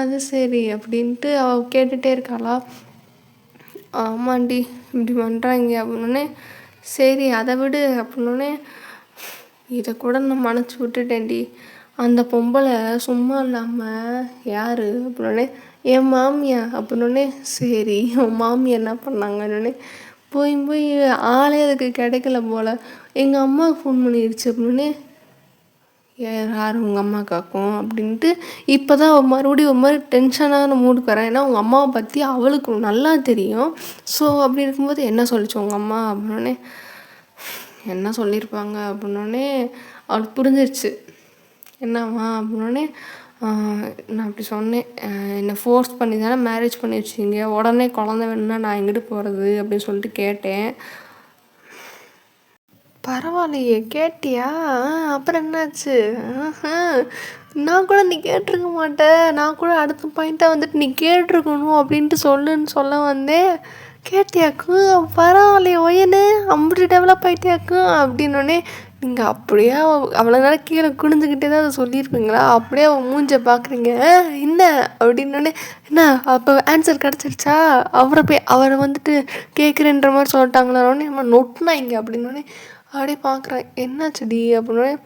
அது சரி அப்படின்ட்டு அவள் கேட்டுகிட்டே இருக்காளா. ஆமாண்டி இப்படி பண்ணுறாங்க அப்படின்னோடனே சரி அதை விடு அப்படின்னோடனே இதை கூட நான் மனசு விட்டுட்டேன்டி. அந்த பொம்பளை சும்மா இல்லாமல் யார் அப்படின்னோடனே என் மாமியா அப்படின்னோடனே சரி உன் மாமியா என்ன பண்ணாங்கன்னொடனே போய் போய் ஆளே அதுக்கு கிடைக்கல போல். எங்கள் அம்மாவுக்கு ஃபோன் பண்ணிடுச்சு அப்படின்னே யார் உங்கள் அம்மாக்காக்கும் அப்படின்ட்டு இப்போ தான் மறுபடியும் ஒரு மாதிரி டென்ஷனான மூடுக்கு வரேன். ஏன்னா உங்கள் அம்மாவை பற்றி அவளுக்கு நல்லா தெரியும். ஸோ அப்படி இருக்கும்போது என்ன சொல்லிச்சு உங்கள் அம்மா அப்படின்னோடனே என்ன சொல்லியிருப்பாங்க அப்படின்னோடனே அவளுக்கு புரிஞ்சிருச்சு. என்னம்மா அப்படின்னோடனே நான் அப்படி சொன்னேன், என்னை ஃபோர்ஸ் பண்ணி தானே மேரேஜ் பண்ணி வச்சிங்க, உடனே குழந்த வேணும்னா நான் எங்கிட்டு போகிறது அப்படின்னு சொல்லிட்டு கேட்டேன். பரவாயில்லையே கேட்டியா? அப்புறம் என்னாச்சு? நான் கூட நீ கேட்டிருக்க மாட்டேன், நான் கூட அடுத்த பாயிண்ட்டாக வந்துட்டு நீ கேட்டிருக்கணும் அப்படின்ட்டு சொல்ல வந்தேன். கேட்டியாக்கும்? பரவாயில்லையே ஒயனு அப்படி டெவலப் ஆகிட்டியாக்கும் அப்படின்னோடனே நீங்கள் அப்படியே அவ்வளோ நேரம் கீழே குனிஞ்சுக்கிட்டே தான் அதை சொல்லியிருப்பீங்களா? அப்படியே அவன் மூஞ்ச பார்க்குறீங்க என்ன அப்படின்னோடனே என்ன அப்போ ஆன்சர் கிடச்சிருச்சா? அவரை வந்துட்டு கேட்குறேன்ற மாதிரி சொல்லிட்டாங்களானே நம்ம நொட்டினாங்க அப்படின்னோடனே அப்படியே பார்க்குறேன். என்னாச்சுடி அப்படின்னோடனே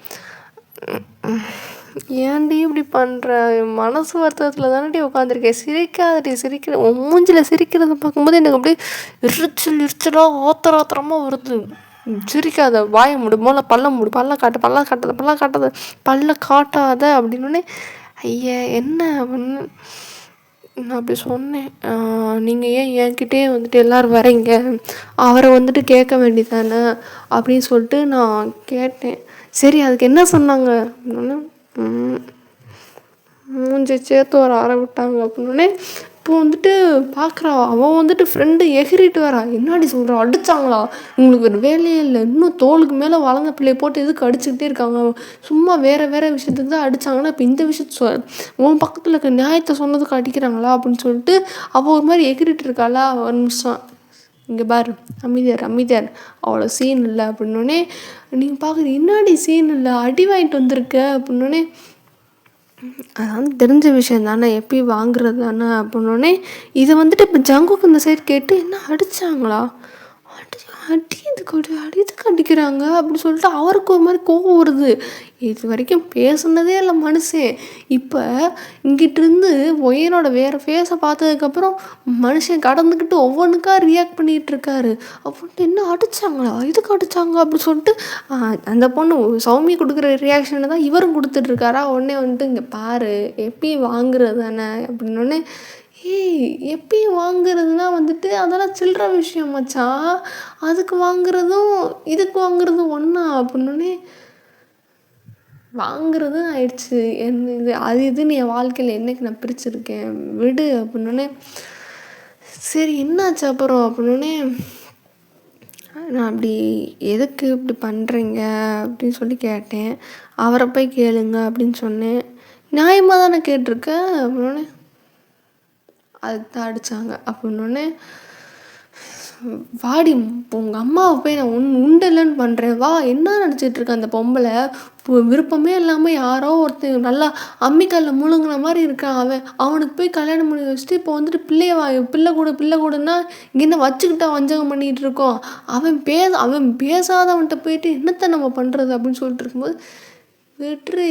ஏன்டி இப்படி பண்ணுற? மனசு வருத்தத்தில் தானேடி உட்காந்துருக்கேன். சிரிக்கிற உன் மூஞ்சில் சிரிக்கிறத பார்க்கும்போது எனக்கு அப்படியே எரிச்சலாக ஆத்திரமாக வருது. சிரிக்காத, வாயை மூடு, மூளை பல்ல மூடு, பல்ல காட்டாத பல்ல காட்டாத அப்படின்னோடனே ஐயா என்ன அப்படின்னு நான் அப்படி சொன்னேன். நீங்கள் ஏன் என்கிட்டே வந்துட்டு எல்லோரும் வரீங்க, அவரை வந்துட்டு கேட்க வேண்டியதானே அப்படின்னு சொல்லிட்டு நான் கேட்டேன். சரி அதுக்கு என்ன சொன்னாங்க அப்படின்னோடனே மூஞ்சி சேர்த்து ஒரு அறை விட்டாங்க அப்படின்னோடனே இப்போ வந்துட்டு பார்க்குறா. அவன் வந்துட்டு ஃப்ரெண்டு எகிரிட்டு வரா. என்னாடி சொல்கிறான்? அடித்தாங்களா? உங்களுக்கு ஒரு வேலையே இல்லை, இன்னும் தோளுக்கு மேலே வளர்ந்த பிள்ளையை போட்டு எதுக்கு அடிச்சுக்கிட்டே இருக்காங்க? சும்மா வேறு விஷயத்துக்கு தான் அடித்தாங்கன்னா இப்போ இந்த விஷயத்த உன் பக்கத்தில் இருக்க நியாயத்தை சொன்னதுக்கு அடிக்கிறாங்களா அப்படின்னு சொல்லிட்டு அவள் ஒரு மாதிரி எகிரிட்டு இருக்காளா. ஒரு நிமிஷம் இங்கே பாரு, அமைதியார் அவ்வளோ சீன் இல்லை அப்படின்னோடனே நீங்கள் பார்க்குறது என்னாடி சீன் இல்லை, அடி வாங்கிட்டு வந்திருக்க அப்படின்னோடனே அதான் தெரிஞ்ச விஷயம் தானே, எப்பயும் வாங்குறது தானே அப்படின்னோடனே இதை வந்துட்டு இப்போ ஜங்குக்கு இந்த சைடு கேட்டு என்ன அடித்தாங்களா, இதுக்கு அடிக்கிறாங்க அப்படின்னு சொல்லிட்டு அவருக்கு ஒரு மாதிரி கோவம் வருது. இது வரைக்கும் பேசுனதே இல்லை மனுஷன். இப்போ இங்கிட்டிருந்து ஒயனோட வேறு ஃபேஸை பார்த்ததுக்கப்புறம் மனுஷன் கடந்துக்கிட்டு ஒவ்வொன்றுக்கா ரியாக்ட் பண்ணிகிட்டு இருக்காரு. அப்படின்ட்டு என்ன அடித்தாங்களா, இதுக்கு அடித்தாங்க அப்படின்னு சொல்லிட்டு அந்த பொண்ணு சௌமி கொடுக்குற ரியாக்ஷனை தான் இவரும் கொடுத்துட்ருக்காரா. உடனே வந்துட்டு இங்கே பாரு எப்பயும் வாங்குறது தானே அப்படின்னோடனே எப்பயும் வாங்குறதுனா வந்துட்டு அதெல்லாம் சில்லற விஷயம் மச்சான், அதுக்கு வாங்குறதும் இதுக்கு வாங்குறதும் ஒன்றா அப்படின்னோடனே வாங்குறதும் ஆயிடுச்சு. இது அது இதுன்னு என் வாழ்க்கையில் என்றைக்கு நான் பிரிச்சுருக்கேன் விடு அப்படின்னோடனே சரி என்னாச்சு அப்புறம் அப்படின்னோடனே நான் அப்படி எதுக்கு இப்படி பண்ணுறீங்க அப்படின்னு சொல்லி கேட்டேன். அவரை போய் கேளுங்க அப்படின்னு சொன்னேன். நியாயமாக தானே கேட்டிருக்கேன் அப்படின்னோடனே அதுக்கு தான் அடித்தாங்க அப்படின்னோடனே வாடி உங்கள் அம்மாவை போய் நான் உண்டு இல்லைன்னு பண்ணுறேன் வா. என்ன நினச்சிட்ருக்கேன் அந்த பொம்பளை விருப்பமே இல்லாமல் யாரோ ஒருத்தர் நல்லா அம்மிக்கல்ல முழுங்கின மாதிரி இருக்கான். அவனுக்கு போய் கல்யாணம் பண்ணி வச்சுட்டு இப்போ வந்துட்டு பிள்ளை கூடன்னா இங்கே வச்சுக்கிட்டா வஞ்சகம் பண்ணிகிட்டு இருக்கோம். அவன் பேசாதவன்கிட்ட போயிட்டு என்னத்தை நம்ம பண்ணுறது அப்படின்னு சொல்லிட்டு இருக்கும்போது விட்டுரு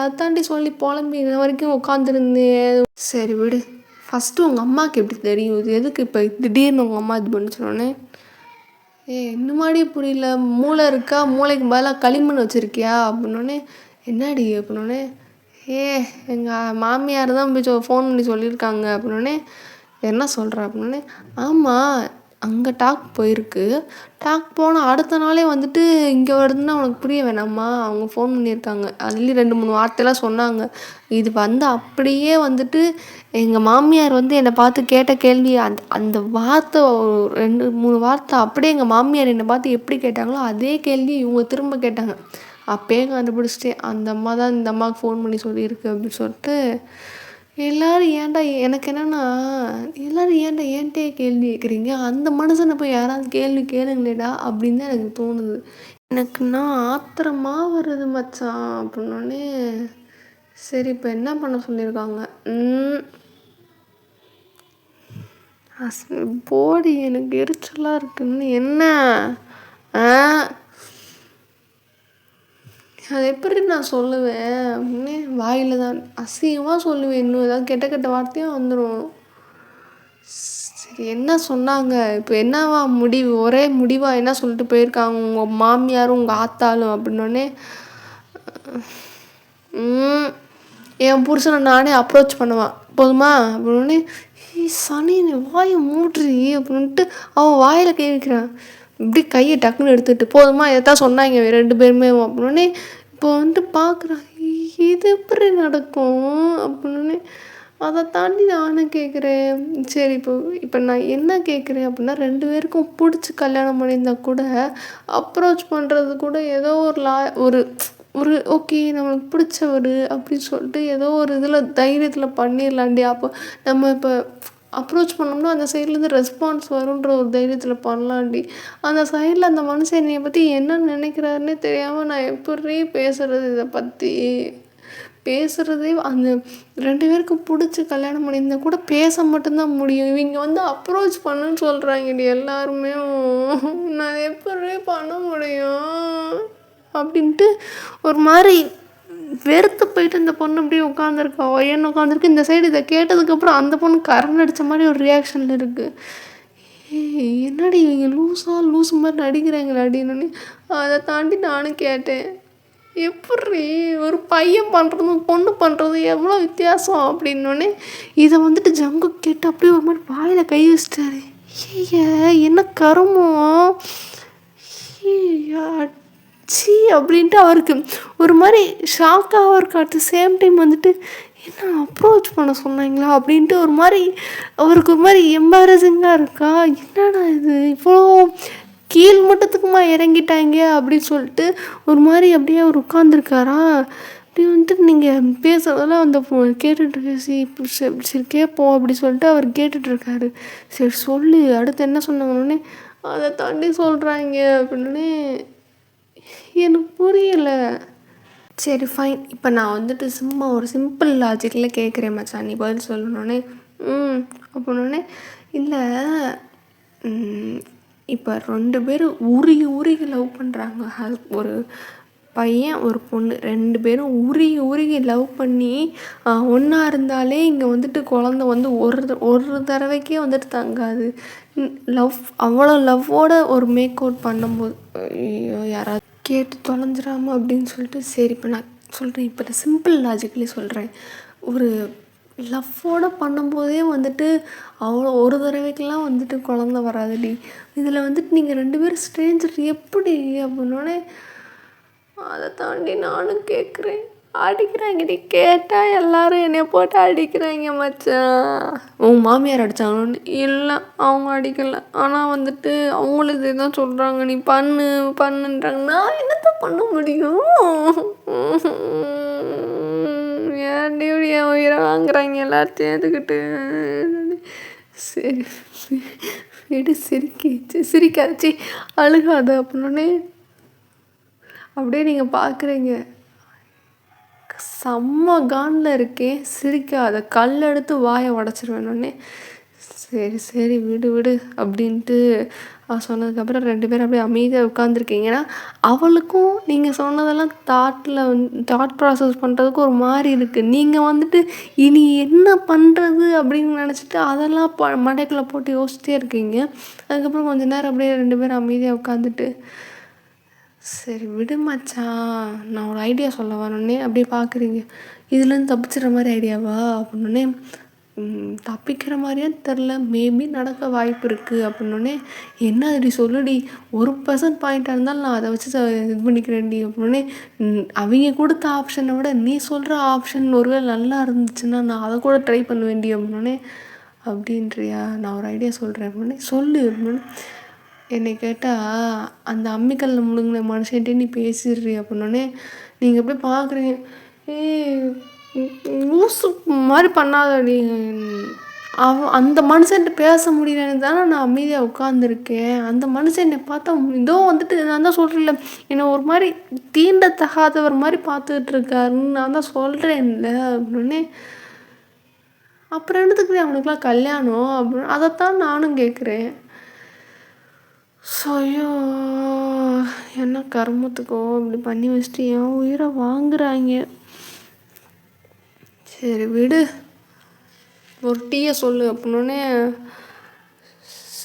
அதாண்டி சொல்லி புலம்பி இன்ன வரைக்கும் உட்காந்துருந்தேன். சரி விடு, ஃபஸ்ட்டு உங்கள் அம்மாவுக்கு எப்படி தெரியும் இது எதுக்கு இப்போ திடீர்னு உங்கள் அம்மா இது பண்ணி சொன்னோன்னே இன்னுமாடி புரியல, மூளை இருக்கா, மூளைக்கு பதிலாக களிமண் வச்சுருக்கியா அப்படின்னோடனே என்னடி அப்படின்னோடனே எங்கள் மாமியார் தான் போய் ஃபோன் பண்ணி சொல்லியிருக்காங்க அப்படின்னோடனே என்ன சொல்கிற அப்படின்னோடனே ஆமாம் அங்கே டாக் போயிருக்கு. டாக் போன அடுத்த நாளே வந்துட்டு இங்கே வருதுன்னா உனக்கு புரிய வேணாமா? அவங்க ஃபோன் பண்ணியிருக்காங்க. அதுலேயும் 2, 3 வார்த்தைலாம் சொன்னாங்க. இது வந்து அப்படியே வந்துட்டு எங்கள் மாமியார் வந்து என்னை பார்த்து கேட்ட கேள்வி அந்த அந்த வார்த்தை 2, 3 வார்த்தை அப்படியே எங்கள் மாமியார் என்னை பார்த்து எப்படி கேட்டாங்களோ அதே கேள்வி இவங்க திரும்ப கேட்டாங்க. அப்பயே கண்டுபிடிச்சிட்டேன். அந்த அம்மா தான் இந்த அம்மாவுக்கு ஃபோன் பண்ணி சொல்லியிருக்கு அப்படின்னு சொல்லிட்டு. எல்லோரும் ஏன்டா எனக்கு என்னென்னா எல்லோரும் ஏன்டா என்கிட்டயே கேள்வி கேட்குறீங்க, அந்த மனுஷனை போய் யாராவது கேள்வி கேளுங்களேடா அப்படின்னு தான் எனக்கு தோணுது. எனக்குன்னா ஆத்திரமா வருது மச்சான் அப்படின்னோடனே சரி இப்போ என்ன பண்ண சொல்லியிருக்காங்க. போடி எனக்கு எரிச்சலாக இருக்குன்னு என்ன அது எப்படி நான் சொல்லுவேன் அப்படின்னு வாயில் தான் அசிங்கமாக சொல்லுவேன். இன்னும் ஏதாவது கெட்ட கெட்ட வார்த்தையும் வந்துடும். சரி என்ன சொன்னாங்க இப்போ, என்னவா முடிவு, ஒரே முடிவாக என்ன சொல்லிட்டு போயிருக்காங்க உங்கள் மாமியாரும் உங்கள் ஆத்தாலும் அப்படின்னோடனே என் புருஷனை நானே அப்ரோச் பண்ணுவான் போதுமா அப்படின்னே சனி நீ வாயை மூட்றி அப்படின்ட்டு அவன் வாயில் கை வைக்கிறான். இப்படி கையை டக்குன்னு எடுத்துகிட்டு போதுமா இதைத்தான் சொன்னாங்க 2 பேருமே அப்படின்னே இப்போ வந்துட்டு பார்க்குறான். இது எப்படி நடக்கும் அப்படின்னு அதை தாண்டி நானும் கேட்குறேன். சரி இப்போ நான் என்ன கேட்குறேன் அப்படின்னா 2 பேருக்கும் பிடிச்சி கல்யாணம் பண்ணியிருந்தால் கூட அப்ரோச் பண்ணுறது கூட ஏதோ ஒரு ஒரு ஓகே நம்மளுக்கு பிடிச்சவர் அப்படின்னு சொல்லிட்டு ஏதோ ஒரு இதில் தைரியத்தில் பண்ணிடலாண்டி. அப்போ நம்ம இப்போ அப்ரோச் பண்ணோம்னா அந்த சைட்லேருந்து ரெஸ்பான்ஸ் வருன்ற ஒரு தைரியத்தில் பண்ணலாண்டி. அந்த சைடில் அந்த மனுஷன் என்னையை பற்றி என்ன நினைக்கிறாருன்னே தெரியாமல் நான் எப்படி பேசுகிறது, இதை பற்றி பேசுகிறதே அந்த 2 பேருக்கும் பிடிச்சி கல்யாணம் பண்ணியிருந்தால் கூட பேச மட்டும்தான் முடியும். இவங்க வந்து அப்ரோச் பண்ணுன்னு சொல்கிறாங்கடி எல்லாருமே. நான் எப்படி பண்ண முடியும் அப்படின்ட்டு ஒரு மாதிரி வெறுத்து போயிட்டு இந்த பொண்ணு அப்படியே உட்காந்துருக்கா ஒயன்னு உட்காந்துருக்கு. இந்த சைடு இதை கேட்டதுக்கப்புறம் அந்த பொண்ணு கரண் அடித்த மாதிரி ஒரு ரியாக்ஷனில் இருக்குது. என்னடி இவங்க லூஸு மாதிரி நடிக்கிறாங்களே அப்படின்னு அதை தாண்டி நானும் கேட்டேன். எப்படி ஒரு பையன் பண்ணுறதும் பொண்ணு பண்ணுறதும் எவ்வளோ வித்தியாசம் அப்படின்னோடனே இதை வந்துட்டு ஜங்கு கேட்டு அப்படியே ஒரு மாதிரி வாயில் கை வச்சிட்டாரு. என்ன கருமோ சி அப்படின்ட்டு அவருக்கு ஒரு மாதிரி ஷாக்காகவும் இருக்கு. அட் த சேம் டைம் வந்துட்டு என்ன அப்ரோச் பண்ண சொன்னாங்களா அப்படின்ட்டு ஒரு மாதிரி அவருக்கு ஒரு மாதிரி எம்பாரசிங்காக இருக்கா. என்னடா இது இவ்வளோ கீழ் மட்டத்துக்குமா இறங்கிட்டாங்க அப்படின்னு சொல்லிட்டு ஒரு மாதிரி அப்படியே அவர் உட்காந்துருக்காரா. அப்படி வந்துட்டு நீங்கள் பேசுகிறதெல்லாம் அந்த கேட்டுட்ருக்கு. சரி கேட்போம் அப்படி சொல்லிட்டு அவர் கேட்டுட்ருக்காரு. சரி சொல்லு அடுத்து என்ன சொன்னாங்கன்னே அதை தாண்டி சொல்கிறாங்க அப்படின்னு எனக்கு புரியலை. சரி ஃபைன், இப்போ நான் வந்துட்டு சும்மா ஒரு சிம்பிள் லாஜிக்கில் கேட்குறேன் மச்சான், நீ பதில் சொல்லணுன்னே அப்படின்னோடனே இல்லை இப்போ 2 பேரும் உருகி லவ் பண்ணுறாங்க. ஒரு பையன் ஒரு பொண்ணு 2 பேரும் உருகி லவ் பண்ணி ஒன்றா இருந்தாலே இங்கே வந்துட்டு குழந்த வந்து ஒரு தடவைக்கே வந்துட்டு தங்காது. அவ்வளோ லவ்வோட ஒரு மேக் அவுட் பண்ணும்போது யாராவது கேட்டு தொலைஞ்சிடாமல் அப்படின்னு சொல்லிட்டு சரி இப்போ நான் சொல்கிறேன். இப்போ நான் சிம்பிள் லாஜிக்கலி சொல்கிறேன். ஒரு லவ்வோடு பண்ணும்போதே வந்துட்டு அவ்வளோ ஒரு தடவைக்கெல்லாம் வந்துட்டு குழந்த வராதுடி. இதில் வந்துட்டு நீங்கள் 2 பேரும் ஸ்ட்ரேஞ்சர் எப்படி அப்படின்னோடனே அதை தாண்டி நானும் கேட்குறேன். அடிக்கிறாங்கடி கேட்டால் எல்லோரும் என்னை போட்டு அடிக்கிறாங்க மச்சான். உன் மாமியார் அடித்தாங்கன்னு இல்லை அவங்க அடிக்கலை, ஆனால் வந்துட்டு அவங்களும் இதே தான் சொல்கிறாங்க நீ பண்ணுன்றாங்க. நான் என்னத்த பண்ண முடியும்? ஏன்டி என் உயிரை வாங்குறாங்க எல்லாத்தையும் எதுக்கிட்டு. சரி விடு சிரிக்காச்சு அழுகாத அப்படின்னே அப்படியே நீங்கள் பார்க்குறீங்க. செம்ம கானில் இருக்கேன், சிரிக்காத கல் எடுத்து வாயை உடச்சிருவேன்னொடனே சரி விடு அப்படின்ட்டு சொன்னதுக்கப்புறம் 2 பேரும் அப்படியே அமைதியாக உட்காந்துருக்கீங்கன்னா அவளுக்கும் நீங்கள் சொன்னதெல்லாம் தாட் ப்ராசஸ் பண்ணுறதுக்கு ஒரு மாதிரி இருக்குது. நீங்கள் வந்துட்டு இனி என்ன பண்ணுறது அப்படின்னு நினச்சிட்டு அதெல்லாம் மண்டைக்குள்ளே போட்டு யோசிச்சிட்டே இருக்கீங்க. அதுக்கப்புறம் கொஞ்சம் நேரம் அப்படியே 2 பேரும் அமைதியாக உட்காந்துட்டு சரி விடு மச்சான் நான் ஒரு ஐடியா சொல்ல வரேன்னே அப்படியே பார்க்குறீங்க. இதுலேருந்து தப்பிச்சிடுற மாதிரி ஐடியாவா அப்படின்னே தப்பிக்கிற மாதிரியே தெரில, மேபி நடக்க வாய்ப்பு இருக்குது அப்படின்னோடனே, என்ன அதுடி சொல்லுடி, 1% பாயிண்ட்டாக இருந்தாலும் நான் அதை வச்சு இது பண்ணிக்கிறேன்டி அப்படின்னோடனே, அவங்க கொடுத்த ஆப்ஷனை விட நீ சொல்கிற ஆப்ஷன் ஒருவேளை நல்லா இருந்துச்சுன்னா நான் அதை கூட ட்ரை பண்ணுவேன்டி அப்படின்னோடனே, அப்படின்றியா, நான் ஒரு ஐடியா சொல்கிறேன் அப்படின்னே, சொல்லு அப்படின்னு என்னை கேட்டால், அந்த அம்மிக்கல்ல முழுங்கின மனுஷன்ட்டே நீ பேசிடுறி அப்படின்னோடனே, நீங்கள் எப்படி பார்க்குறீங்க, லூசு மாதிரி பண்ணாதடி, அந்த மனுஷன்ட்டு பேச முடியலன்னு தானே நான் அமைதியாக உட்காந்துருக்கேன். அந்த மனுஷன் என்னை பார்த்தா இதோ வந்துட்டு நான் தான் சொல்கிறேன்ல, என்னை ஒரு மாதிரி தீண்டத்தகாதவர் மாதிரி பார்த்துக்கிட்டு இருக்காருன்னு நான் தான் சொல்கிறேன்ல அப்படின்னே, அப்புறம் என்னத்துக்கு அவனுக்குலாம் கல்யாணம் அப்படின்னு அதைத்தான் நானும் கேட்குறேன். ஐயோ, என்ன கருமத்துக்கோ இப்படி பண்ணி வச்சுட்டு என் உயிரை வாங்குறாங்க. சரி விடு, ஒரு டீயை சொல்லு அப்படின்னோடனே,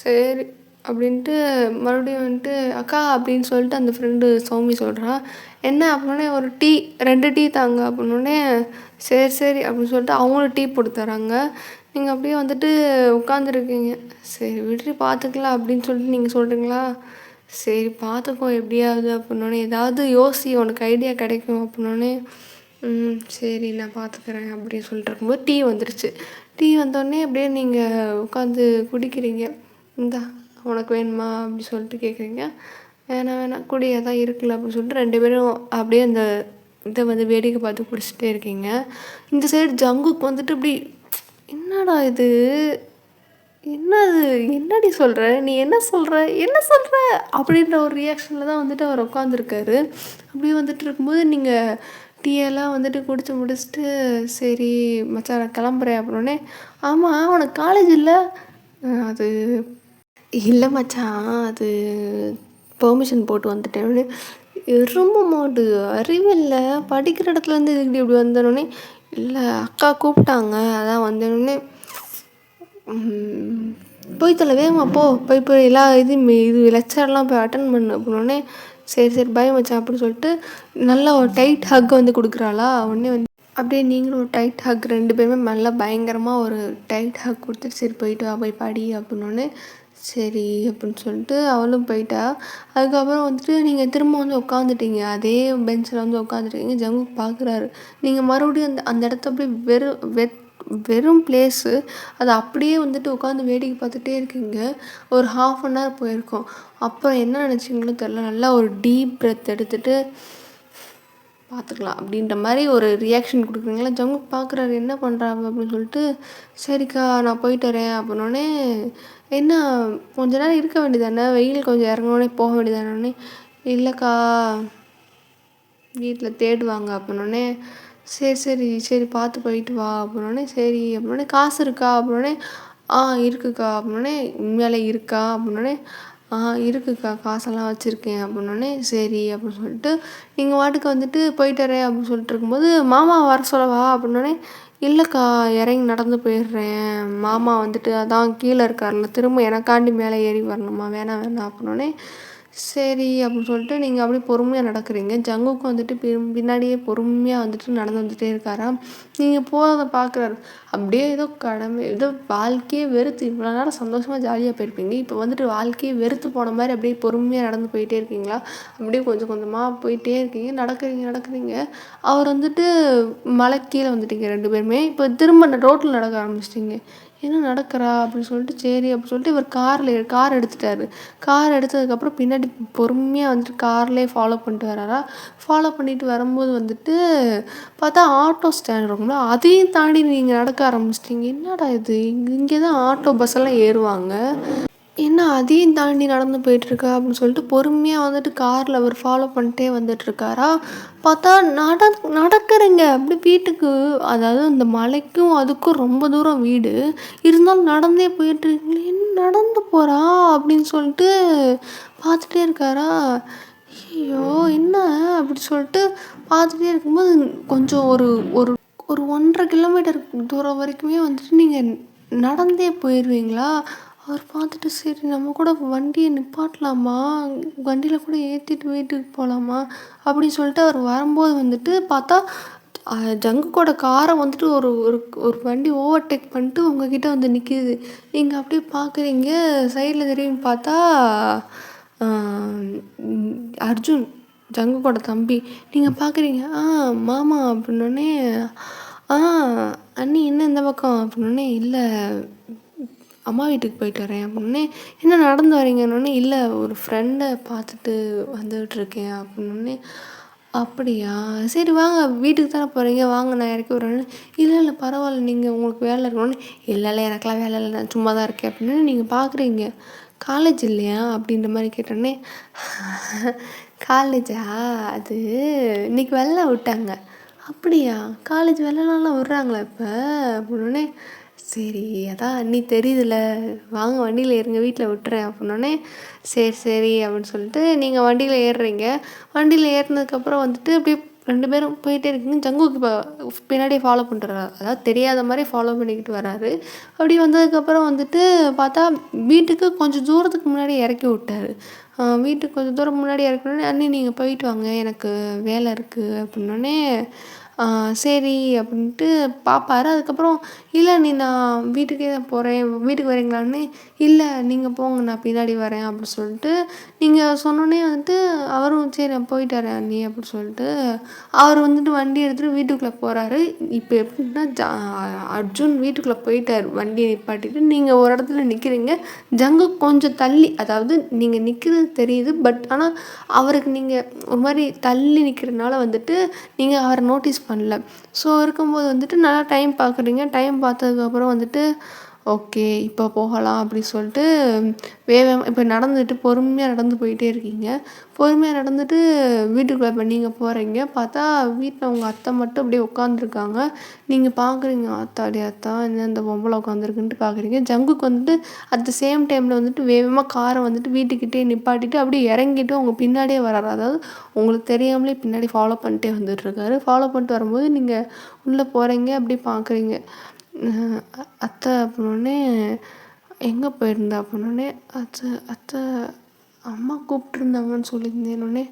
சரி அப்படின்ட்டு மறுபடியும் வந்துட்டு அக்கா அப்படின்னு சொல்லிட்டு அந்த ஃப்ரெண்டு சௌமி சொல்கிறா. என்ன அப்படின்னே, ஒரு டீ 2 டீ தாங்க அப்படின்னோடனே, சரி சரி அப்படின்னு சொல்லிட்டு அவங்களும் டீ போட்டு தராங்க. நீங்கள் அப்படியே வந்துட்டு உட்காந்துருக்கீங்க. சரி விட்டு பார்த்துக்கலாம் அப்படின்னு சொல்லிட்டு நீங்கள் சொல்கிறீங்களா, சரி பார்த்துக்கோ எப்படியாவது அப்படின்னோடனே, ஏதாவது யோசி உனக்கு ஐடியா கிடைக்கும் அப்படின்னோடனே, சரி நான் பார்த்துக்கிறேன் அப்படின்னு சொல்லிட்டு இருக்கும்போது டீ வந்துருச்சு. டீ வந்தோடனே அப்படியே நீங்கள் உட்காந்து குடிக்கிறீங்க. இந்தா உனக்கு வேணுமா அப்படி சொல்லிட்டு கேட்குறீங்க. வேணாம் வேணாம் குடியாக தான் இருக்குல்ல அப்படின்னு சொல்லிட்டு 2 பேரும் அப்படியே அந்த இதை வந்து வேடிக்கை பார்த்து குடிச்சிட்டே இருக்கீங்க. இந்த சைடு ஜங்குக்கு வந்துட்டு இப்படி, என்னடா இது, என்னது, என்னடி சொல்கிற, நீ என்ன சொல்கிற அப்படின்ற ஒரு ரியாக்ஷனில் தான் வந்துட்டு அவர் உட்காந்துருக்காரு. அப்படியே வந்துட்டு இருக்கும்போது நீங்கள் டீயெல்லாம் வந்துட்டு குடிச்சு முடிச்சுட்டு, சரி மச்சான் நான் கிளம்புறேன் அப்படின்னே, ஆமாம் உனக்கு காலேஜ் இல்லை, அது இல்லை மச்சான், அது பெர்மிஷன் போட்டு வந்துட்டேன். எறும்பு மாடு அறிவில்லை, படிக்கிற இடத்துலேருந்து இதுக்கிட்ட இப்படி வந்தோடனே, இல்லை அக்கா கூப்பிட்டாங்க அதான் வந்தோடனே, போய் தலை வேகமா போய் எல்லா இது லெக்சர்லாம் போய் அட்டன் பண்ணு அப்படின்னோடனே, சரி சரி பயம் வச்சேன் அப்படின்னு சொல்லிட்டு நல்லா ஒரு டைட் ஹக் வந்து கொடுக்குறாளா. உடனே வந்து அப்படியே நீங்களும் ஒரு டைட் ஹக், 2 பேருமே நல்லா பயங்கரமாக ஒரு டைட் ஹக் கொடுத்துட்டு, சரி போயிட்டு வா போய் படி அப்படின்னோடனே, சரி அப்படின்னு சொல்லிட்டு அவளும் போயிட்டா. அதுக்கப்புறம் வந்துட்டு நீங்கள் திரும்ப வந்து உட்காந்துட்டீங்க, அதே பெஞ்சில் வந்து உட்காந்துட்டீங்க. ஜங்குக் பார்க்குறாரு, நீங்கள் மறுபடியும் அந்த இடத்த அப்படியே வெறும் பிளேஸு, அது அப்படியே வந்துட்டு உட்காந்து வேடிக்கை பார்த்துட்டே இருக்கீங்க. ஒரு 1/2 அன் ஹவர் போயிருக்கோம். அப்புறம் என்ன நினச்சிங்களோ தெரில, நல்லா ஒரு டீப் பிரெத் எடுத்துகிட்டு பார்த்துக்கலாம் அப்படின்ற மாதிரி ஒரு ரியாக்ஷன் கொடுக்குறீங்களா. ஜங்குக் பார்க்குறாரு என்ன பண்ணுறாங்க அப்படின்னு சொல்லிட்டு, சரிக்கா நான் போயிட்டு வரேன் அப்படின்னோடனே, என்ன கொஞ்ச நேரம் இருக்க வேண்டியதானே, வெயில் கொஞ்சம் இறங்கினோடனே போக வேண்டியதானே, இல்லைக்கா வீட்டில் தேடுவாங்க அப்படின்னோடனே, சரி பார்த்து போயிட்டு வா அப்படின்னோடனே, சரி அப்படின்னோடனே, காசு இருக்கா அப்படின்னோடனே, இருக்குக்கா அப்படின்னோடனே, உண்மையாலே இருக்கா அப்படின்னோடனே, இருக்குக்கா காசெல்லாம் வச்சுருக்கேன் அப்படின்னோடனே, சரி அப்படின்னு சொல்லிட்டு நீங்கள் வாட்டுக்கு வந்துட்டு போயிட்டு வரேன் அப்படின்னு சொல்லிட்டு இருக்கும்போது, மாமா வர சொல்லவா அப்படின்னோடனே, இல்லைக்கா இறங்கி நடந்து போயிடுறேன், மாமா வந்துட்டு அதான் கீழே இருக்கார்ல, திரும்ப எனக்காண்டி மேலே ஏறி வரணுமா, வேணாம் அப்படின்னோடனே, சரி அப்படின்னு சொல்லிட்டு நீங்கள் அப்படியே பொறுமையாக நடக்கிறீங்க. ஜங்குக்கு வந்துட்டு பின்னாடியே பொறுமையாக வந்துட்டு நடந்து வந்துகிட்டே இருக்காராம். நீங்கள் போகிறத பார்க்குறாரு, அப்படியே ஏதோ வாழ்க்கையே வெறுத்து, இவ்வளோ நேரம் சந்தோஷமாக ஜாலியாக போயிருப்பீங்க, இப்போ வந்துட்டு வாழ்க்கையே வெறுத்து போன மாதிரி அப்படியே பொறுமையாக நடந்து போயிட்டே இருக்கீங்களா. அப்படியே கொஞ்சம் கொஞ்சமாக போயிட்டே இருக்கீங்க, நடக்கிறீங்க. அவர் வந்துட்டு மலை கீழே வந்துட்டீங்க 2 பேருமே. இப்போ திரும்ப ரோட்டில் நடக்க ஆரம்பிச்சிட்டிங்க. என்ன நடக்கிறா அப்படின்னு சொல்லிட்டு, சரி அப்படின்னு சொல்லிட்டு இவர் கார் எடுத்துட்டாரு. கார் எடுத்ததுக்கப்புறம் பின்னாடி பொறுமையாக வந்துட்டு கார்லேயே ஃபாலோ பண்ணிட்டு வராரா. ஃபாலோ பண்ணிட்டு வரும்போது வந்துட்டு பார்த்தா ஆட்டோ ஸ்டாண்ட் இருக்கும்ல, அதையும் தாண்டி நீங்கள் நடக்க ஆரம்பிச்சிட்டிங்க. என்னடா இது, இங்கே தான் ஆட்டோ பஸ்ஸெல்லாம் ஏறுவாங்க, என்ன அதையும் தாண்டி நடந்து போயிட்டுருக்கா அப்படின்னு சொல்லிட்டு பொறுமையாக வந்துட்டு காரில் அவர் ஃபாலோ பண்ணிட்டே வந்துட்டுருக்காரா. பார்த்தா நடக்கிறேங்க அப்படி வீட்டுக்கு, அதாவது அந்த மலைக்கும் அதுக்கும் ரொம்ப தூரம் வீடு, இருந்தாலும் நடந்தே போயிட்டுருக்கீங்களே, என்ன நடந்து போகிறா அப்படின்னு சொல்லிட்டு பார்த்துட்டே இருக்காரா. ஐயோ என்ன அப்படி சொல்லிட்டு பார்த்துட்டே இருக்கும்போது கொஞ்சம் ஒரு ஒரு ஒரு 1.5 கிலோமீட்டர் தூரம் வரைக்குமே வந்துட்டு நீங்கள் நடந்தே போயிடுவீங்களா. அவர் பார்த்துட்டு, சரி நம்ம கூட வண்டியை நிப்பாட்டலாமா, வண்டியில் கூட ஏற்றிட்டு வீட்டுக்கு போகலாமா அப்படின்னு சொல்லிட்டு அவர் வரும்போது வந்துட்டு பார்த்தா ஜங்குக்கோட காரை வந்துட்டு ஒரு ஒரு ஒரு வண்டி ஓவர்டேக் பண்ணிட்டு உங்ககிட்ட வந்து நிற்கிது. நீங்கள் அப்படியே பார்க்குறீங்க, சைடில் திரும்பி பார்த்தா அர்ஜுன், ஜங்குக்கோட தம்பி. நீங்கள் பார்க்குறீங்க, மாமா அப்படின்னோடனே, ஆ அண்ணி என்ன இந்த பக்கம் அப்படின்னோடனே, இல்லை அம்மா வீட்டுக்கு போயிட்டு வரேன் அப்படின்னே, என்ன நடந்து வரீங்கன்னொடனே, இல்லை ஒரு ஃப்ரெண்டை பார்த்துட்டு வந்துகிட்ருக்கேன் அப்படின்னோடனே, அப்படியா சரி வாங்க வீட்டுக்கு தானே போகிறீங்க, வாங்க நான் இறக்கி விட்றேன்னு. இல்லை இல்லை பரவாயில்ல, நீங்கள் உங்களுக்கு வேலை இருக்கணும்னு. இல்லை இல்லை எனக்கெல்லாம் வேலை இல்லை, நான் சும்மா தான் இருக்கேன் அப்படின்னு. நீங்கள் பார்க்குறீங்க, காலேஜ் இல்லையா அப்படின்ற மாதிரி கேட்டோடனே, காலேஜா அது இன்றைக்கி வெளில விட்டாங்க. அப்படியா காலேஜ் வெள்ளனாலாம் விட்றாங்களா இப்போ அப்படின்னோடனே, சரி அதான் அண்ணி தெரியுதுல்ல, வாங்க வண்டியில் ஏறுங்க வீட்டில் விட்டுறேன் அப்படின்னோடனே, சரி சரி அப்படின்னு சொல்லிட்டு நீங்கள் வண்டியில் ஏறுறீங்க. வண்டியில் ஏறினதுக்கப்புறம் வந்துட்டு அப்படியே 2 பேரும் போயிட்டே இருக்கீங்க. ஜங்குக்கு இப்போ பின்னாடியே ஃபாலோ பண்ணிட்டு வர்றாரு, அதாவது தெரியாத மாதிரி ஃபாலோ பண்ணிக்கிட்டு வர்றாரு. அப்படி வந்ததுக்கப்புறம் வந்துட்டு பார்த்தா வீட்டுக்கு கொஞ்சம் தூரத்துக்கு முன்னாடி இறக்கி விட்டாரு. வீட்டுக்கு கொஞ்சம் தூரம் முன்னாடி இறக்கணுன்னே, அண்ணி நீங்கள் போயிட்டு வாங்க எனக்கு வேலை இருக்குது அப்படின்னோடனே, சரி அப்படின்ட்டு பார்ப்பாரு. அதுக்கப்புறம், இல்லை நீ நான் வீட்டுக்கே தான் போகிறேன், வீட்டுக்கு வரீங்களான்னு. இல்லை நீங்கள் போங்க நான் பின்னாடி வரேன் அப்படின்னு சொல்லிட்டு நீங்கள் சொன்னோன்னே வந்துட்டு அவரும் சரி நான் போயிட்டு வரேன் அண்ணி அப்படின்னு சொல்லிட்டு அவர் வந்துட்டு வண்டி எடுத்துகிட்டு வீட்டுக்குள்ளே போகிறாரு. இப்போ எப்படின்னா அர்ஜுன் வீட்டுக்குள்ளே போயிட்டார் வண்டியை நிப்பாட்டிட்டு. நீங்கள் ஒரு இடத்துல நிற்கிறீங்க, ஜங்கு கொஞ்சம் தள்ளி, அதாவது நீங்கள் நிற்கிறது தெரியுது, பட் ஆனால் அவருக்கு நீங்கள் ஒரு மாதிரி தள்ளி நிற்கிறதுனால வந்துட்டு நீங்கள் அவரை நோட்டீஸ் பண்ணல. ஸோ இருக்கும்போது வந்துட்டு நல்லா டைம் பார்க்குறீங்க. டைம் பார்த்ததுக்கப்புறம் வந்துட்டு ஓகே இப்போ போகலாம் அப்படின்னு சொல்லிட்டு இப்போ நடந்துட்டு பொறுமையாக நடந்து போயிட்டே இருக்கீங்க. பொறுமையாக நடந்துட்டு வீட்டுக்குள்ளே இப்போ நீங்கள் போகிறீங்க. பார்த்தா வீட்டில் உங்கள் அத்தை மட்டும் அப்படியே உட்காந்துருக்காங்க. நீங்கள் பார்க்குறீங்க, ஆத்தாடி அத்தா என்ன இந்த பொம்பளை உட்காந்துருக்குன்ட்டு பார்க்குறீங்க. ஜங்குக்கு வந்துட்டு அட் த சேம் டைமில் வந்துட்டு வேகமாக காரை வந்துட்டு வீட்டுக்கிட்டே நிப்பாட்டிட்டு அப்படியே இறங்கிட்டு அவங்க பின்னாடியே வராரு. அதாவது உங்களுக்கு தெரியாமலே பின்னாடி ஃபாலோ பண்ணிட்டே வந்துட்டுருக்காரு. ஃபாலோ பண்ணிட்டு வரும்போது நீங்கள் உள்ளே போகிறீங்க, அப்படியே பார்க்குறீங்க. அத்தை அப்படின்னோடனே, எங்கே போயிருந்தா அப்படின்னோடனே, அத்தை அத்தை அம்மா கூப்பிட்ருந்தாங்கன்னு சொல்லியிருந்தேன்னொடனே,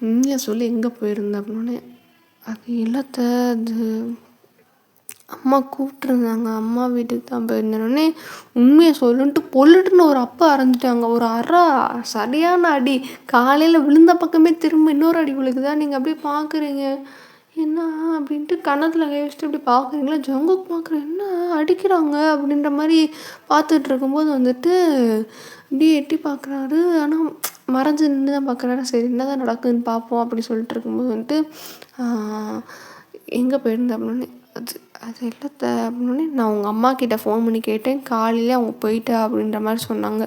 உண்மையாக சொல்லி எங்கே போயிருந்தா அப்படின்னோடனே, அது இல்லத்த அது அம்மா கூப்பிட்ருந்தாங்க, அம்மா வீட்டுக்கு தான் போயிருந்தேன்னொடனே, உண்மையை சொல்லுன்ட்டு பொல்லுட்டுன்னு ஒரு அப்பா அரைஞ்சிட்டாங்க. ஒரு சரியான அடி. காலையில் விழுந்த பக்கமே திரும்ப இன்னொரு அடி விழுக்குதா. நீங்கள் அப்படியே பார்க்குறீங்க, என்ன அப்படின்ட்டு கன்னத்தில் கை வச்சுட்டு அப்படி பார்க்குறீங்களா. ஜங்குக்கு பார்க்குறேன், என்ன அடிக்கிறாங்க அப்படின்ற மாதிரி பார்த்துட்டு இருக்கும்போது வந்துட்டு அப்படியே எட்டி பார்க்குறாரு. ஆனால் மறைஞ்சு நின்று தான் பார்க்குறாரு. சரி என்ன தான் நடக்குதுன்னு பார்ப்போம் அப்படி சொல்லிட்டு இருக்கும்போது வந்துட்டு, எங்கே போயிருந்தேன் அப்படின்னே, அது அது இல்லத்த அப்படின்னோடனே, நான் உங்கள் அம்மா கிட்டே ஃபோன் பண்ணி கேட்டேன், காலையிலே அவங்க போயிட்டா அப்படின்ற மாதிரி சொன்னாங்க.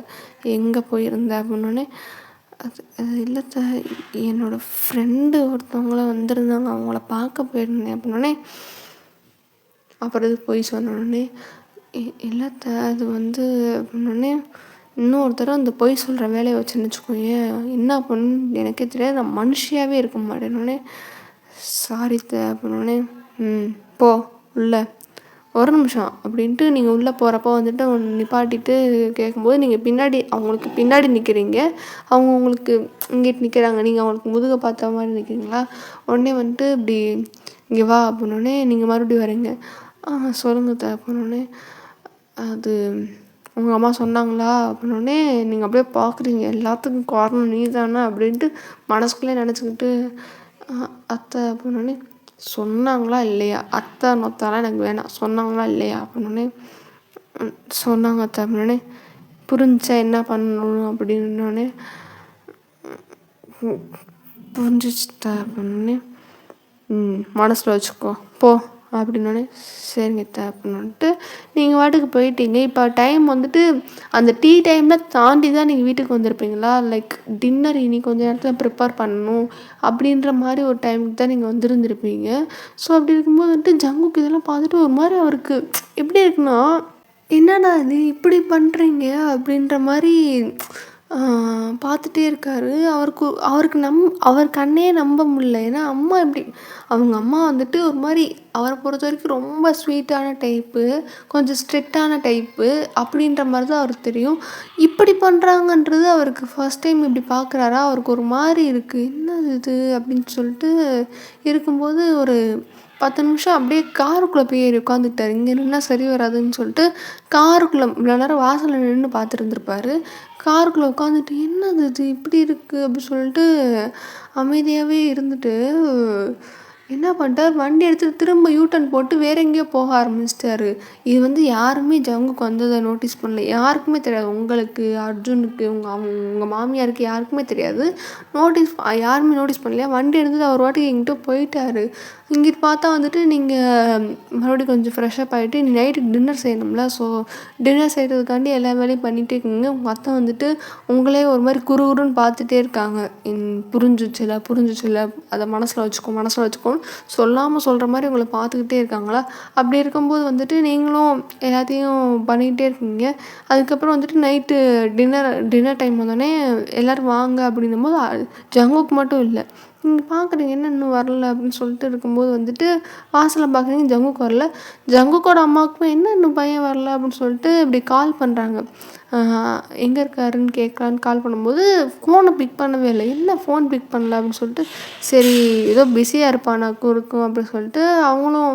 எங்கே போயிருந்தேன் அப்படின்னோடனே, அது அது இல்லத்த என்னோடய ஃப்ரெண்டு ஒருத்தவங்கள வந்திருந்தாங்க, அவங்கள பார்க்க போயிருந்தேன் அப்படின்னோடனே, அப்புறம் இது போய் சொன்னோடனே, இல்லத்த அது வந்து அப்படின்னோடனே, இன்னொருத்தர அந்த பொய் சொல்கிற வேலையை வச்சுன்னு வச்சுக்கோயேன், என்ன பண்ணு எனக்கே தெரியாது, நான் மனுஷியாகவே இருக்க மாட்டேன்னொடனே, சாரித்த அப்படின்னோடனே, போ உள்ள ஒரு நிமிஷம் அப்படின்ட்டு நீங்கள் உள்ளே போகிறப்போ வந்துட்டு அவங்க நிப்பாட்டிட்டு கேட்கும்போது நீங்கள் பின்னாடி அவங்களுக்கு பின்னாடி நிற்கிறீங்க. அவங்க உங்களுக்கு இங்கிட்டு நிற்கிறாங்க, நீங்கள் அவங்களுக்கு முதுக பார்த்த மாதிரி நிற்கிறீங்களா. உடனே வந்துட்டு இப்படி இங்கே வா அப்படின்னோடனே நீங்கள் மறுபடியும் வரீங்க. சொல்லுங்க அப்படின்னோடனே, அது உங்கள் அம்மா சொன்னாங்களா அப்படின்னோடனே, நீங்கள் அப்படியே பார்க்குறீங்க, எல்லாத்துக்கும் காரணம் நீ தானே அப்படின்ட்டு மனசுக்குள்ளே நினச்சிக்கிட்டு, அத்தை அப்படின்னோடனே, சொன்னாங்களா இல்லையா, அத்தை நொத்தாலாம் எனக்கு வேணாம், சொன்னாங்களா இல்லையா அப்படின்னோடனே, சொன்னாங்க அத்தை அப்படின்னோடனே, புரிஞ்சா என்ன பண்ணணும் அப்படின்னோடனே, புரிஞ்சிச்சுத்த அப்படின்னோடனே, மனசில் வச்சுக்கோ போ அப்படின்னோடனே, சரிங்க அத்தை அப்படின்னுட்டு நீங்கள் வாட்டுக்கு போயிட்டீங்க. இப்போ டைம் வந்துட்டு அந்த டீ டைமில் தாண்டி தான் நீங்கள் வீட்டுக்கு வந்திருப்பீங்களா, லைக் டின்னர் இனி கொஞ்சம் நேரத்தில் ப்ரிப்பேர் பண்ணணும் அப்படின்ற மாதிரி ஒரு டைமுக்கு தான் நீங்கள் வந்துருந்துருப்பீங்க. ஸோ அப்படி இருக்கும்போது வந்துட்டு ஜங்குக்கு இதெல்லாம் பார்த்துட்டு ஒரு மாதிரி அவருக்கு எப்படி இருக்குன்னா, என்னடா இது இப்படி பண்ணுறீங்க அப்படின்ற மாதிரி பார்த்துட்டே இருக்காரு. அவருக்கு அவர் கண்ணே நம்ப முடியல. ஏன்னா அம்மா எப்படி அவங்க அம்மா வந்துட்டு ஒரு மாதிரி அவர பொறுத்தவரைக்கும் ரொம்ப ஸ்வீட்டான டைப்பு, கொஞ்சம் ஸ்ட்ரிக்ட்டான டைப்பு அப்படின்ற மாரி தான் அவருக்கு தெரியும். இப்படி பண்றாங்கன்றது அவருக்கு ஃபர்ஸ்ட் டைம் இப்படி பார்க்குறாரா, அவருக்கு ஒரு மாரி இருக்கு. "என்னது இது?" அப்படின்னு சொல்லிட்டு இருக்கும்போது ஒரு 10 நிமிஷம் அப்படியே காருக்குள்ள போய் ஏறி உட்காந்துக்கிட்டாரு. இங்க நின்னா சரி வராதுன்னு சொல்லிட்டு, காருக்குள்ள இவ்வளோ நேரம் வாசல்ல நின்னு பார்த்துருந்துருப்பாரு. காருக்குள்ள உட்காந்துட்டு, "என்னது இது இப்படி இருக்கு?" அப்படி சொல்லிட்டு அமைதியாவே இருந்துட்டு, என்ன பண்ணிட்டாரு, வண்டி எடுத்துட்டு திரும்ப யூ டர்ன் போட்டு வேற எங்கேயோ போக ஆரம்பிச்சிட்டாரு. இது யாருமே ஜங்குக்கு வந்தத நோட்டீஸ் பண்ணல. யாருக்குமே தெரியாது. உங்களுக்கு, அர்ஜுனுக்கு, உங்க மாமியாருக்கு யாருக்குமே தெரியாது. நோட்டீஸ் யாருமே நோட்டீஸ் பண்ணலையா? வண்டி எடுத்துட்டு அவர் பாட்டுக்கு எங்கிட்டோ போயிட்டாரு. இங்கிட்டு பார்த்தா நீங்க மறுபடியும் கொஞ்சம் ஃப்ரெஷ்அப் ஆகிட்டு நைட்டுக்கு டின்னர் செய்யணும்ல. ஸோ டின்னர் செய்கிறதுக்காண்டி எல்லா வேலையும் பண்ணிகிட்டே இருக்கீங்க. உங்கள் அத்தை உங்களே ஒரு மாதிரி குறுகுறுன்னு பார்த்துட்டே இருக்காங்க. புரிஞ்சிச்சுல அதை மனசில் வச்சுக்கோன்னு சொல்லாமல் சொல்கிற மாதிரி உங்களை பார்த்துக்கிட்டே இருக்காங்களா? அப்படி இருக்கும்போது நீங்களும் எல்லாத்தையும் பண்ணிக்கிட்டே இருக்கீங்க. அதுக்கப்புறம் நைட்டு டின்னர் டைம் வந்தோடனே எல்லோரும் வாங்க அப்படின்னும்போது ஜங்குக்கு மட்டும் இல்லை, நீங்கள் பார்க்குறீங்க என்ன இன்னும் வரல அப்படின்னு சொல்லிட்டு இருக்கும்போது வாசலில் பார்க்குறீங்க ஜங்குக்கு வரல. ஜங்குக்கோட அம்மாவுக்குமே என்ன இன்னும் பையன் வரல அப்படின்னு சொல்லிட்டு இப்படி கால் பண்ணுறாங்க. எங்கே இருக்காருன்னு கேட்கலான்னு கால் பண்ணும்போது ஃபோனை பிக் பண்ணவே இல்லை. என்ன ஃபோன் பிக் பண்ணல அப்படின்னு சொல்லிட்டு, சரி ஏதோ பிஸியாக இருப்பானாக்கும் இருக்கும் அப்படின்னு சொல்லிட்டு அவங்களும்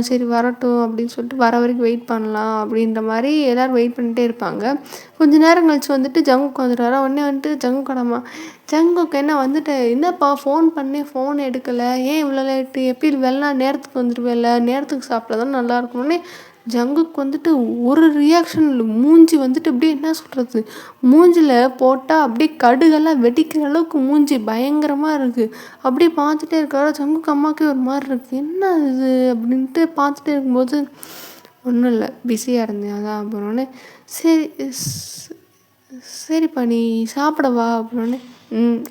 சரி வரட்டும் அப்படின்னு சொல்லிட்டு வர வரைக்கும் வெயிட் பண்ணலாம் அப்படின்ற மாதிரி எல்லோரும் வெயிட் பண்ணிகிட்டே இருப்பாங்க. கொஞ்சம் நேரம் கழிச்சு ஜங்குக்கு வந்துடுவாரா. உடனே ஜங்குக்கோட அம்மா, ஜங்குக்கு என்ன என்னப்பா ஃபோன் பண்ணி ஃபோன் எடுக்கலை, ஏன் இவ்வளோ லேட்டு, எப்படி வெள்ளம் நேரத்துக்கு வந்துடுவேல்ல, நேரத்துக்கு சாப்பிட்டா தான் நல்லா இருக்கணும்னே. ஜங்குக்கு ஒரு ரியாக்ஷன் இல்லை. மூஞ்சி அப்படியே என்ன சொல்கிறது, மூஞ்சில் போட்டால் அப்படியே கடுகெல்லாம் வெடிக்கிற அளவுக்கு மூஞ்சி பயங்கரமாக இருக்குது. அப்படியே பார்த்துட்டே இருக்காரா. ஜங்குக்கு அம்மாவுக்கே ஒரு மாதிரி இருக்குது. என்ன இது அப்படின்ட்டு பார்த்துட்டே இருக்கும்போது, ஒன்றும் இல்லை பிஸியாக இருந்தேன் அதான் அப்படின்னோடனே, சரி சரிப்பா நீ சாப்பிடவா அப்படின்னோடனே,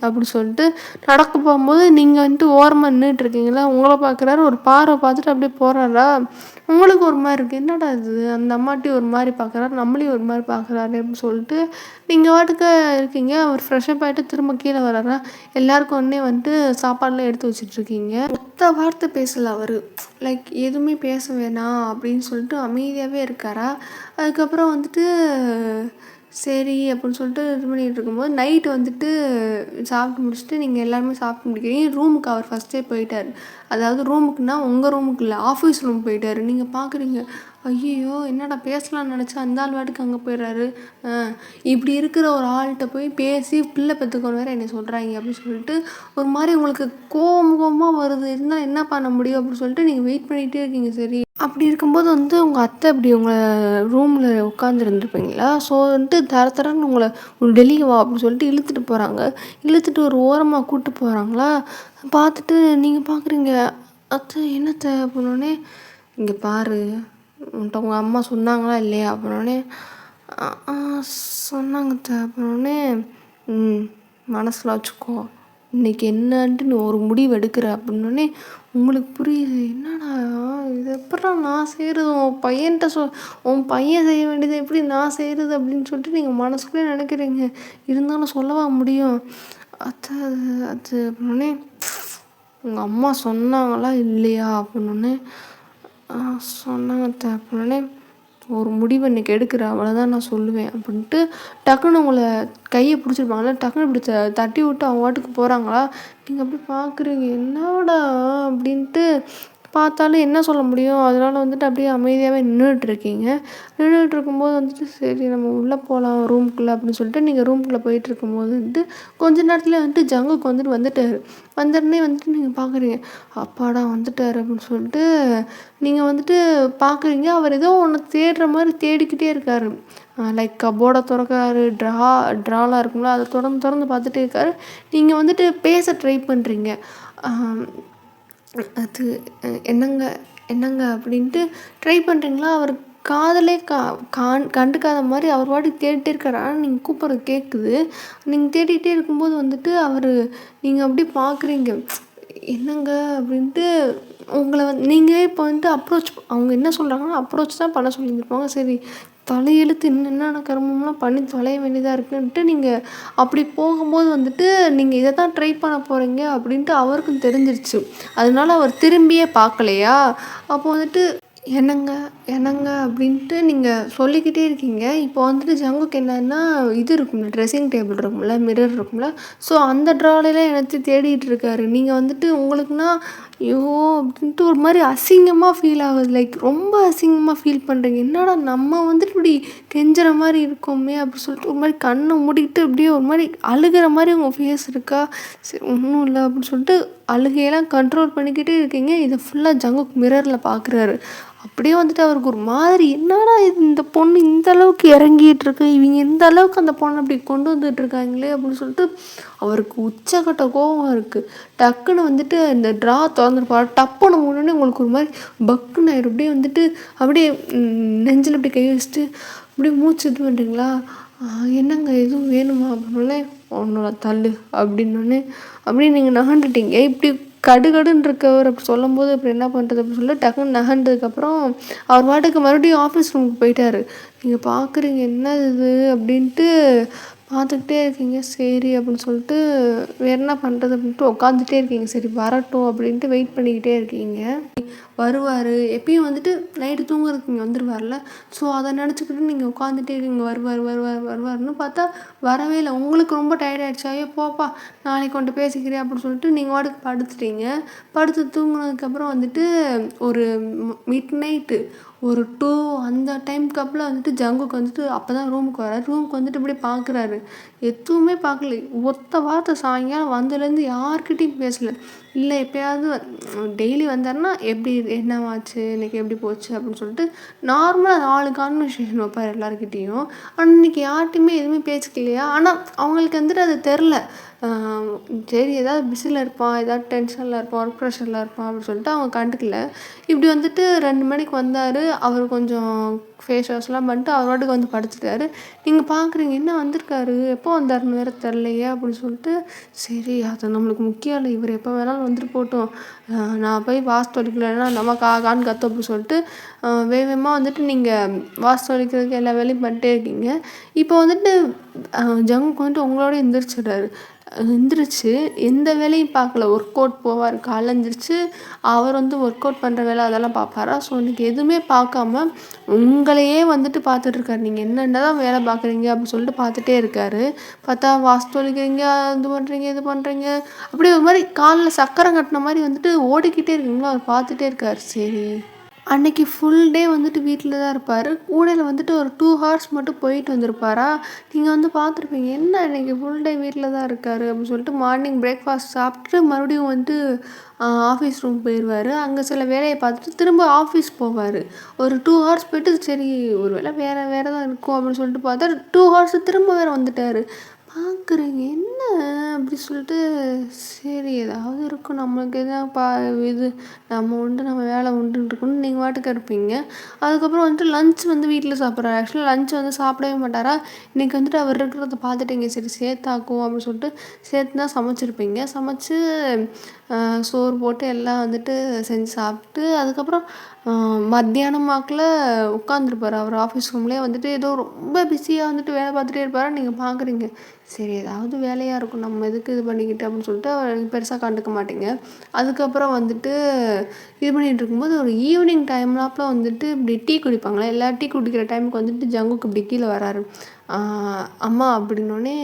அப்படி சொல்லிட்டு நடக்க போகும்போது நீங்கள் ஓரமாக நின்றுட்டுருக்கீங்களா, உங்களை பார்க்குறாரு. ஒரு பார்வை பார்த்துட்டு அப்படியே போகிறாரா. உங்களுக்கு ஒரு மாதிரி இருக்குது, என்னடா இது அந்த அம்மாட்டையும் ஒரு மாதிரி பார்க்குறாரு, நம்மளையும் ஒரு மாதிரி பார்க்குறாரு அப்படின்னு சொல்லிட்டு நீங்கள் வாட்டுக்க இருக்கீங்க. அவர் ஃப்ரெஷ்அப் ஆகிட்டு திரும்ப கீழே வராரா. எல்லாருக்கும் சாப்பாடெலாம் எடுத்து வச்சிட்ருக்கீங்க. மொத்த வார்த்தை பேசலை அவர். லைக் எதுவுமே பேச வேணாம் அப்படின்னு சொல்லிட்டு அமைதியாகவே இருக்காரா. அதுக்கப்புறம் சரி அப்படின்னு சொல்லிட்டு இது பண்ணிகிட்டு இருக்கும்போது நைட்டு சாப்பிட்டு முடிச்சுட்டு நீங்கள் எல்லாருமே சாப்பிட்டு முடிக்கிறீங்க. ரூமுக்கு அவர் ஃபஸ்ட்டே போயிட்டார். அதாவது ரூமுக்குன்னா உங்கள் ரூமுக்கு இல்லை, ஆஃபீஸ் ரூம் போயிட்டார். நீங்கள் பார்க்குறீங்க, ஐயையோ என்னடா பேசலாம்னு நினச்சா அந்த ஆள் வாட்டுக்கு அங்கே போயிடுறாரு. இப்படி இருக்கிற ஒரு ஆள்கிட்ட போய் பேசி பிள்ளை பெற்றுக்கணும் வேறு என்னை சொல்கிறாங்க அப்படின்னு சொல்லிட்டு ஒரு மாதிரி உங்களுக்கு கோபமாக வருது. இருந்தால் என்ன பண்ண முடியும் அப்படின்னு சொல்லிட்டு நீங்கள் வெயிட் பண்ணிகிட்டே இருக்கீங்க. சரி அப்படி இருக்கும்போது உங்கள் அத்தை அப்படி உங்களை ரூமில் உட்காந்துருந்துருப்பீங்களா. ஸோ தரன்னு உங்களை வெளியே வா அப்படின்னு சொல்லிட்டு இழுத்துட்டு போகிறாங்க. இழுத்துட்டு ஒரு ஓரமாக கூப்பிட்டு போகிறாங்களா. பார்த்துட்டு நீங்கள் பார்க்குறீங்க, அத்தை என்னத்தை அப்படின்னோடனே, இங்கே பாரு உன்கிட்ட உங்கள் அம்மா சொன்னாங்களா இல்லையா அப்படின்னோடனே, சொன்னாங்க அத்தை அப்படின்னோடனே, மனசில் வச்சுக்கோ, இன்றைக்கி என்னன்ட்டு நீ ஒரு முடிவு எடுக்கிற அப்படின்னோடனே உங்களுக்கு புரியுது. என்னடா இது எப்படா நான் செய்கிறது, உன் பையன் செய்ய வேண்டியது எப்படி நான் செய்கிறது அப்படின்னு சொல்லிட்டு நீங்கள் மனசுக்குள்ளே நினைக்கிறீங்க. இருந்தாலும் சொல்லவா முடியும். அது அது அப்படின்னோடனே, உங்கள் அம்மா சொன்னாங்களா இல்லையா அப்படின்னோடனே, சொன்னாங்க அத்தை அப்படின்னோடனே, ஒரு முடிவு இன்றைக்கி எடுக்கிற அவ்வளோதான் நான் சொல்லுவேன் அப்படின்ட்டு டக்குன்னு உங்களை கையை பிடிச்சிருப்பாங்களா. டக்குன்னு இப்படி தட்டி விட்டு அவங்க வாட்டுக்கு போகிறாங்களா. நீங்கள் அப்படி பார்க்குறீங்க, என்னடா அப்படின்ட்டு பார்த்தாலும் என்ன சொல்ல முடியும். அதனால் அப்படியே அமைதியாகவே நின்றுட்டுருக்கீங்க. நின்றுட்டுருக்கும்போது சரி நம்ம உள்ளே போகலாம் ரூமுக்குள்ளே அப்படின்னு சொல்லிட்டு நீங்கள் ரூமுக்குள்ளே போயிட்டுருக்கும்போது கொஞ்ச நேரத்தில் ஜங்குக்கு வந்துட்டார். வந்தோடனே நீங்கள் பார்க்குறீங்க, அப்பாடா வந்துட்டார் அப்படின்னு சொல்லிட்டு நீங்கள் பார்க்குறீங்க. அவர் ஏதோ ஒன்று தேடுற மாதிரி தேடிக்கிட்டே இருக்கார். லைக் கபோர்டை திறக்கிறாரு, ட்ராலாம் இருக்குங்களா அதை திறந்து பார்த்துட்டே இருக்காரு. நீங்கள் பேச ட்ரை பண்ணுறீங்க. அது என்னங்க அப்படின்ட்டு ட்ரை பண்ணுறீங்களா. அவர் காதலே கண்டுக்காத மாதிரி அவர் பாட்டுக்கு தேடிட்டே இருக்காரு. ஆனால் நீங்கள் கூப்பிட்றது கேட்குது. நீங்கள் தேடிகிட்டே இருக்கும்போது அவர் நீங்கள் அப்படியே பார்க்குறீங்க, என்னங்க அப்படின்ட்டு உங்களை நீங்களே இப்போ அப்ரோச் அவங்க என்ன சொல்கிறாங்கன்னா அப்ரோச் தான் பண்ண சொல்லியிருப்பாங்க. சரி தலையெழுத்து என்னென்ன கருமம்லாம் பண்ணி தொலைய வேண்டியதாக இருக்குன்ட்டு நீங்கள் அப்படி போகும்போது வந்துட்டு நீங்கள் இதை தான் ட்ரை பண்ண போகிறீங்க அப்படின்ட்டு அவருக்கும் தெரிஞ்சிருச்சு. அதனால அவர் திரும்பியே பார்க்கலையா. அப்போ வந்துட்டு என்னங்க என்னங்க அப்படின்ட்டு நீங்கள் சொல்லிக்கிட்டே இருக்கீங்க. இப்போ வந்துட்டு ஜங்குக்கு என்னன்னா இது இருக்கும்ல, ட்ரெஸ்ஸிங் டேபிள் இருக்கும்ல, மிரர் இருக்கும்ல. ஸோ அந்த ட்ராலைலாம் என்னத்தையும் தேடிட்டு இருக்காரு. நீங்கள் வந்துட்டு உங்களுக்குன்னா ஐயோ அப்படின்ட்டு ஒரு மாதிரி அசிங்கமாக ஃபீல் ஆகுது. லைக் ரொம்ப அசிங்கமாக ஃபீல் பண்ணுறீங்க. என்னடா நம்ம வந்துட்டு இப்படி கெஞ்சுற மாதிரி இருக்கோமே அப்படி சொல்லிட்டு ஒரு மாதிரி கண்ணை மூடிக்கிட்டு அப்படியே ஒரு மாதிரி அழுகிற மாதிரி உங்கள் ஃபேஸ் இருக்கா. சரி ஒன்றும் இல்லை அப்படின்னு சொல்லிட்டு அழுகையெல்லாம் கண்ட்ரோல் பண்ணிக்கிட்டே இருக்கீங்க. இதை ஃபுல்லாக ஜங்குக் மிரரில் பார்க்குறாரு. அப்படியே வந்துட்டு அவருக்கு ஒரு மாதிரி என்னடா இது, இந்த பொண்ணு இந்த அளவுக்கு இறங்கிட்டு இருக்கு, இவங்க இந்த அளவுக்கு அந்த பொண்ணை அப்படி கொண்டு வந்துட்டு இருக்காங்களே அப்படின்னு சொல்லிட்டு அவருக்கு உச்சக்கட்ட கோபம் இருக்குது. டக்குன்னு வந்துட்டு இந்த ட்ரா திறந்துருப்பாரு. டப்புன்னு முன்னே உங்களுக்கு ஒரு மாதிரி பக்குன்னு ஆயிடும். அப்படியே வந்துட்டு அப்படியே நெஞ்சில் அப்படி கை வச்சுட்டு அப்படியே மூச்சு இது பண்ணுறீங்களா. என்னங்க எதுவும் வேணுமா அப்படின்னோடனே ஒன்றோட தள்ளு அப்படின்னோடனே அப்படியே நீங்கள் நகண்டுட்டீங்க. இப்படி கடுகடுன்னு இருக்கவர் அப்படி சொல்லும்போது அப்புறம் என்ன பண்ணுறது அப்படின்னு சொல்லிட்டு டக்குன்னு நகண்டதுக்கப்புறம் அவர் பாட்டுக்கு மறுபடியும் ஆஃபீஸ் ரூமுக்கு போயிட்டாரு. நீங்கள் பார்க்குறீங்க என்ன இது அப்படின்ட்டு பார்த்துக்கிட்டே இருக்கீங்க. சரி அப்படின்னு சொல்லிட்டு வேறு என்ன பண்ணுறது அப்படின்ட்டு உட்காந்துட்டே இருக்கீங்க. சரி வரட்டும் அப்படின்ட்டு வெயிட் பண்ணிக்கிட்டே இருக்கீங்க. வருவார் எப்பயும் வந்துட்டு நைட்டு தூங்குறதுக்கு இங்கே வந்துடுவார்ல. ஸோ அதை நினச்சிக்கிட்டு நீங்கள் உட்காந்துட்டே இருக்கீங்க. வருவார்னு பார்த்தா வரவே இல்லை. உங்களுக்கு ரொம்ப டயர்ட் ஆகிடுச்சு. ஐயோ போப்பா நாளைக்கு கொண்டு பேசிக்கிறேன் அப்படின்னு சொல்லிட்டு நீங்கள் வாட்டுக்கு படுத்துட்டீங்க. படுத்து தூங்குனதுக்கப்புறம் வந்துட்டு ஒரு மிட் நைட்டு ஒரு 2 அந்த டைமுக்கு அப்புறம் வந்துட்டு ஜங்குக்கு வந்துட்டு அப்போ தான் ரூமுக்கு வராரு. ரூமுக்கு வந்துட்டு இப்படி பார்க்குறாரு. எதுவுமே பார்க்கல. ஒத்த வார்த்தை சாயங்காலம் வந்ததுலேருந்து யார்கிட்டையும் பேசலை. இல்லை எப்போயாவது டெய்லி வந்தாருன்னா எப்படி என்னவாச்சு இன்றைக்கி எப்படி போச்சு அப்படின்னு சொல்லிட்டு நார்மலாக 4 கான்வர்சேஷன் வைப்பார் எல்லாருக்கிட்டேயும். ஆனால் இன்றைக்கி யார்கிட்டையுமே எதுவுமே பேசிக்கலையா. ஆனால் அவங்களுக்கு வந்துட்டு அது தெரில. சரி ஏதாவது பிஸியில் இருப்பான், ஏதாவது டென்ஷனில் இருப்பான், ஒர்க் ப்ரெஷரில் இருப்பான் அப்படின்னு சொல்லிட்டு அவங்க கண்டுக்கல. இப்படி வந்துட்டு 2 மணிக்கு வந்தார். அவர் கொஞ்சம் ஃபேஸ் வாஷ்லாம் பண்ணிட்டு அவர் வாட்டுக்கு வந்து படுத்துட்டாரு. நீங்கள் பார்க்குறீங்க என்ன வந்திருக்காரு, எப்போ வந்தாருன்னு வேறு தெரிலையே அப்படின்னு சொல்லிட்டு சரி அது நம்மளுக்கு முக்கியம் இல்லை, இவர் எப்போ வேணாலும் வந்துட்டு போட்டோம், நான் போய் வாசு தொலைக்கலைன்னா நம்ம கான்னு கற்று அப்படின்னு சொல்லிட்டு வேகமாக வந்துட்டு நீங்கள் வாசு தொலைக்கிறதுக்கு எல்லா வேலையும் பண்ணிட்டே இருக்கீங்க. இப்போ வந்துட்டு ஜங்குக்கு வந்துட்டு உங்களோட எந்திரிச்சு எந்த வேலையும் பார்க்கல. ஒர்க் அவுட் போவார். காலைல எந்திரிச்சு அவர் வந்து ஒர்க் அவுட் பண்ணுற வேலை அதெல்லாம் பார்ப்பாரா. ஸோ இன்றைக்கி எதுவுமே பார்க்காம உங்களையே வந்துட்டு பார்த்துட்ருக்காரு. நீங்கள் என்னென்ன தான் வேலை பார்க்குறீங்க அப்படின்னு சொல்லிட்டு பார்த்துட்டே இருக்காரு. பார்த்தா வாசு தொலைக்கிறீங்க, இது பண்ணுறீங்க அப்படியே ஒரு மாதிரி காலில் சக்கரம் கட்டின மாதிரி வந்துட்டு ஓடிக்கிட்டே இருக்கீங்களா அவர் பார்த்துட்டே இருக்கார். சரி அன்றைக்கி ஃபுல் டே வந்துட்டு வீட்டில் தான் இருப்பார். கூடையில் வந்துட்டு ஒரு 2 ஹவர்ஸ் மட்டும் போயிட்டு வந்திருப்பாரா. நீங்கள் வந்து பார்த்துருப்பீங்க என்ன இன்றைக்கி ஃபுல் டே வீட்டில் தான் இருக்கார் அப்படின்னு சொல்லிட்டு மார்னிங் பிரேக்ஃபாஸ்ட் சாப்பிட்டு மறுபடியும் வந்துட்டு ஆஃபீஸ் ரூம் போயிடுவார். அங்கே சில வேலையை பார்த்துட்டு திரும்ப ஆஃபீஸ் போவார். ஒரு 2 ஹவர்ஸ் போய்ட்டு சரி ஒரு வேளை வேறு தான் இருக்கும் அப்படின்னு சொல்லிட்டு பார்த்தா 2 ஹவர்ஸ் திரும்ப வேறு வந்துட்டார். பார்க்குறீங்க என்ன அப்படி சொல்லிட்டு சரி ஏதாவது இருக்கும் நம்மளுக்கு எதாவது இது நம்ம உண்டு நம்ம வேலை உண்டுன்னு இருக்குன்னு நீங்கள் வாட்டுக்கு இருப்பீங்க. அதுக்கப்புறம் வந்துட்டு லஞ்ச் வந்து வீட்டில் சாப்பிட்றாரு. ஆக்சுவலாக லஞ்ச் வந்து சாப்பிடவே மாட்டாரா. இன்றைக்கி வந்துட்டு அவர் இருக்கிறத பார்த்துட்டீங்க. சரி சேர்த்தாக்கும் அப்படின்னு சொல்லிட்டு சேர்த்து தான் சமைச்சிருப்பீங்க. சமைச்சு சோறு போட்டு எல்லாம் வந்துட்டு செஞ்சு சாப்பிட்டு அதுக்கப்புறம் மத்தியானம் வாக்கில் உட்காந்துருப்பார். அவர் ஆஃபீஸ் ரூம்லேயே வந்துட்டு ஏதோ ரொம்ப பிஸியாக வந்துட்டு வேலை பார்த்துட்டே இருப்பார். நீங்கள் பார்க்குறீங்க சரி ஏதாவது வேலையாக இருக்கும் நம்ம எதுக்கு இது பண்ணிக்கிட்டு அப்படின்னு சொல்லிட்டு அவர் பெருசாக கண்டுக்க மாட்டீங்க. அதுக்கப்புறம் வந்துட்டு இது பண்ணிகிட்டு இருக்கும்போது ஒரு ஈவினிங் டைம்லாப்பில் வந்துட்டு இப்படி டீ குடிப்பாங்களே, எல்லா டீ குடிக்கிற டைமுக்கு வந்துட்டு ஜங்குக்கு இப்படி கீழே வராரு. அம்மா அப்படின்னோடனே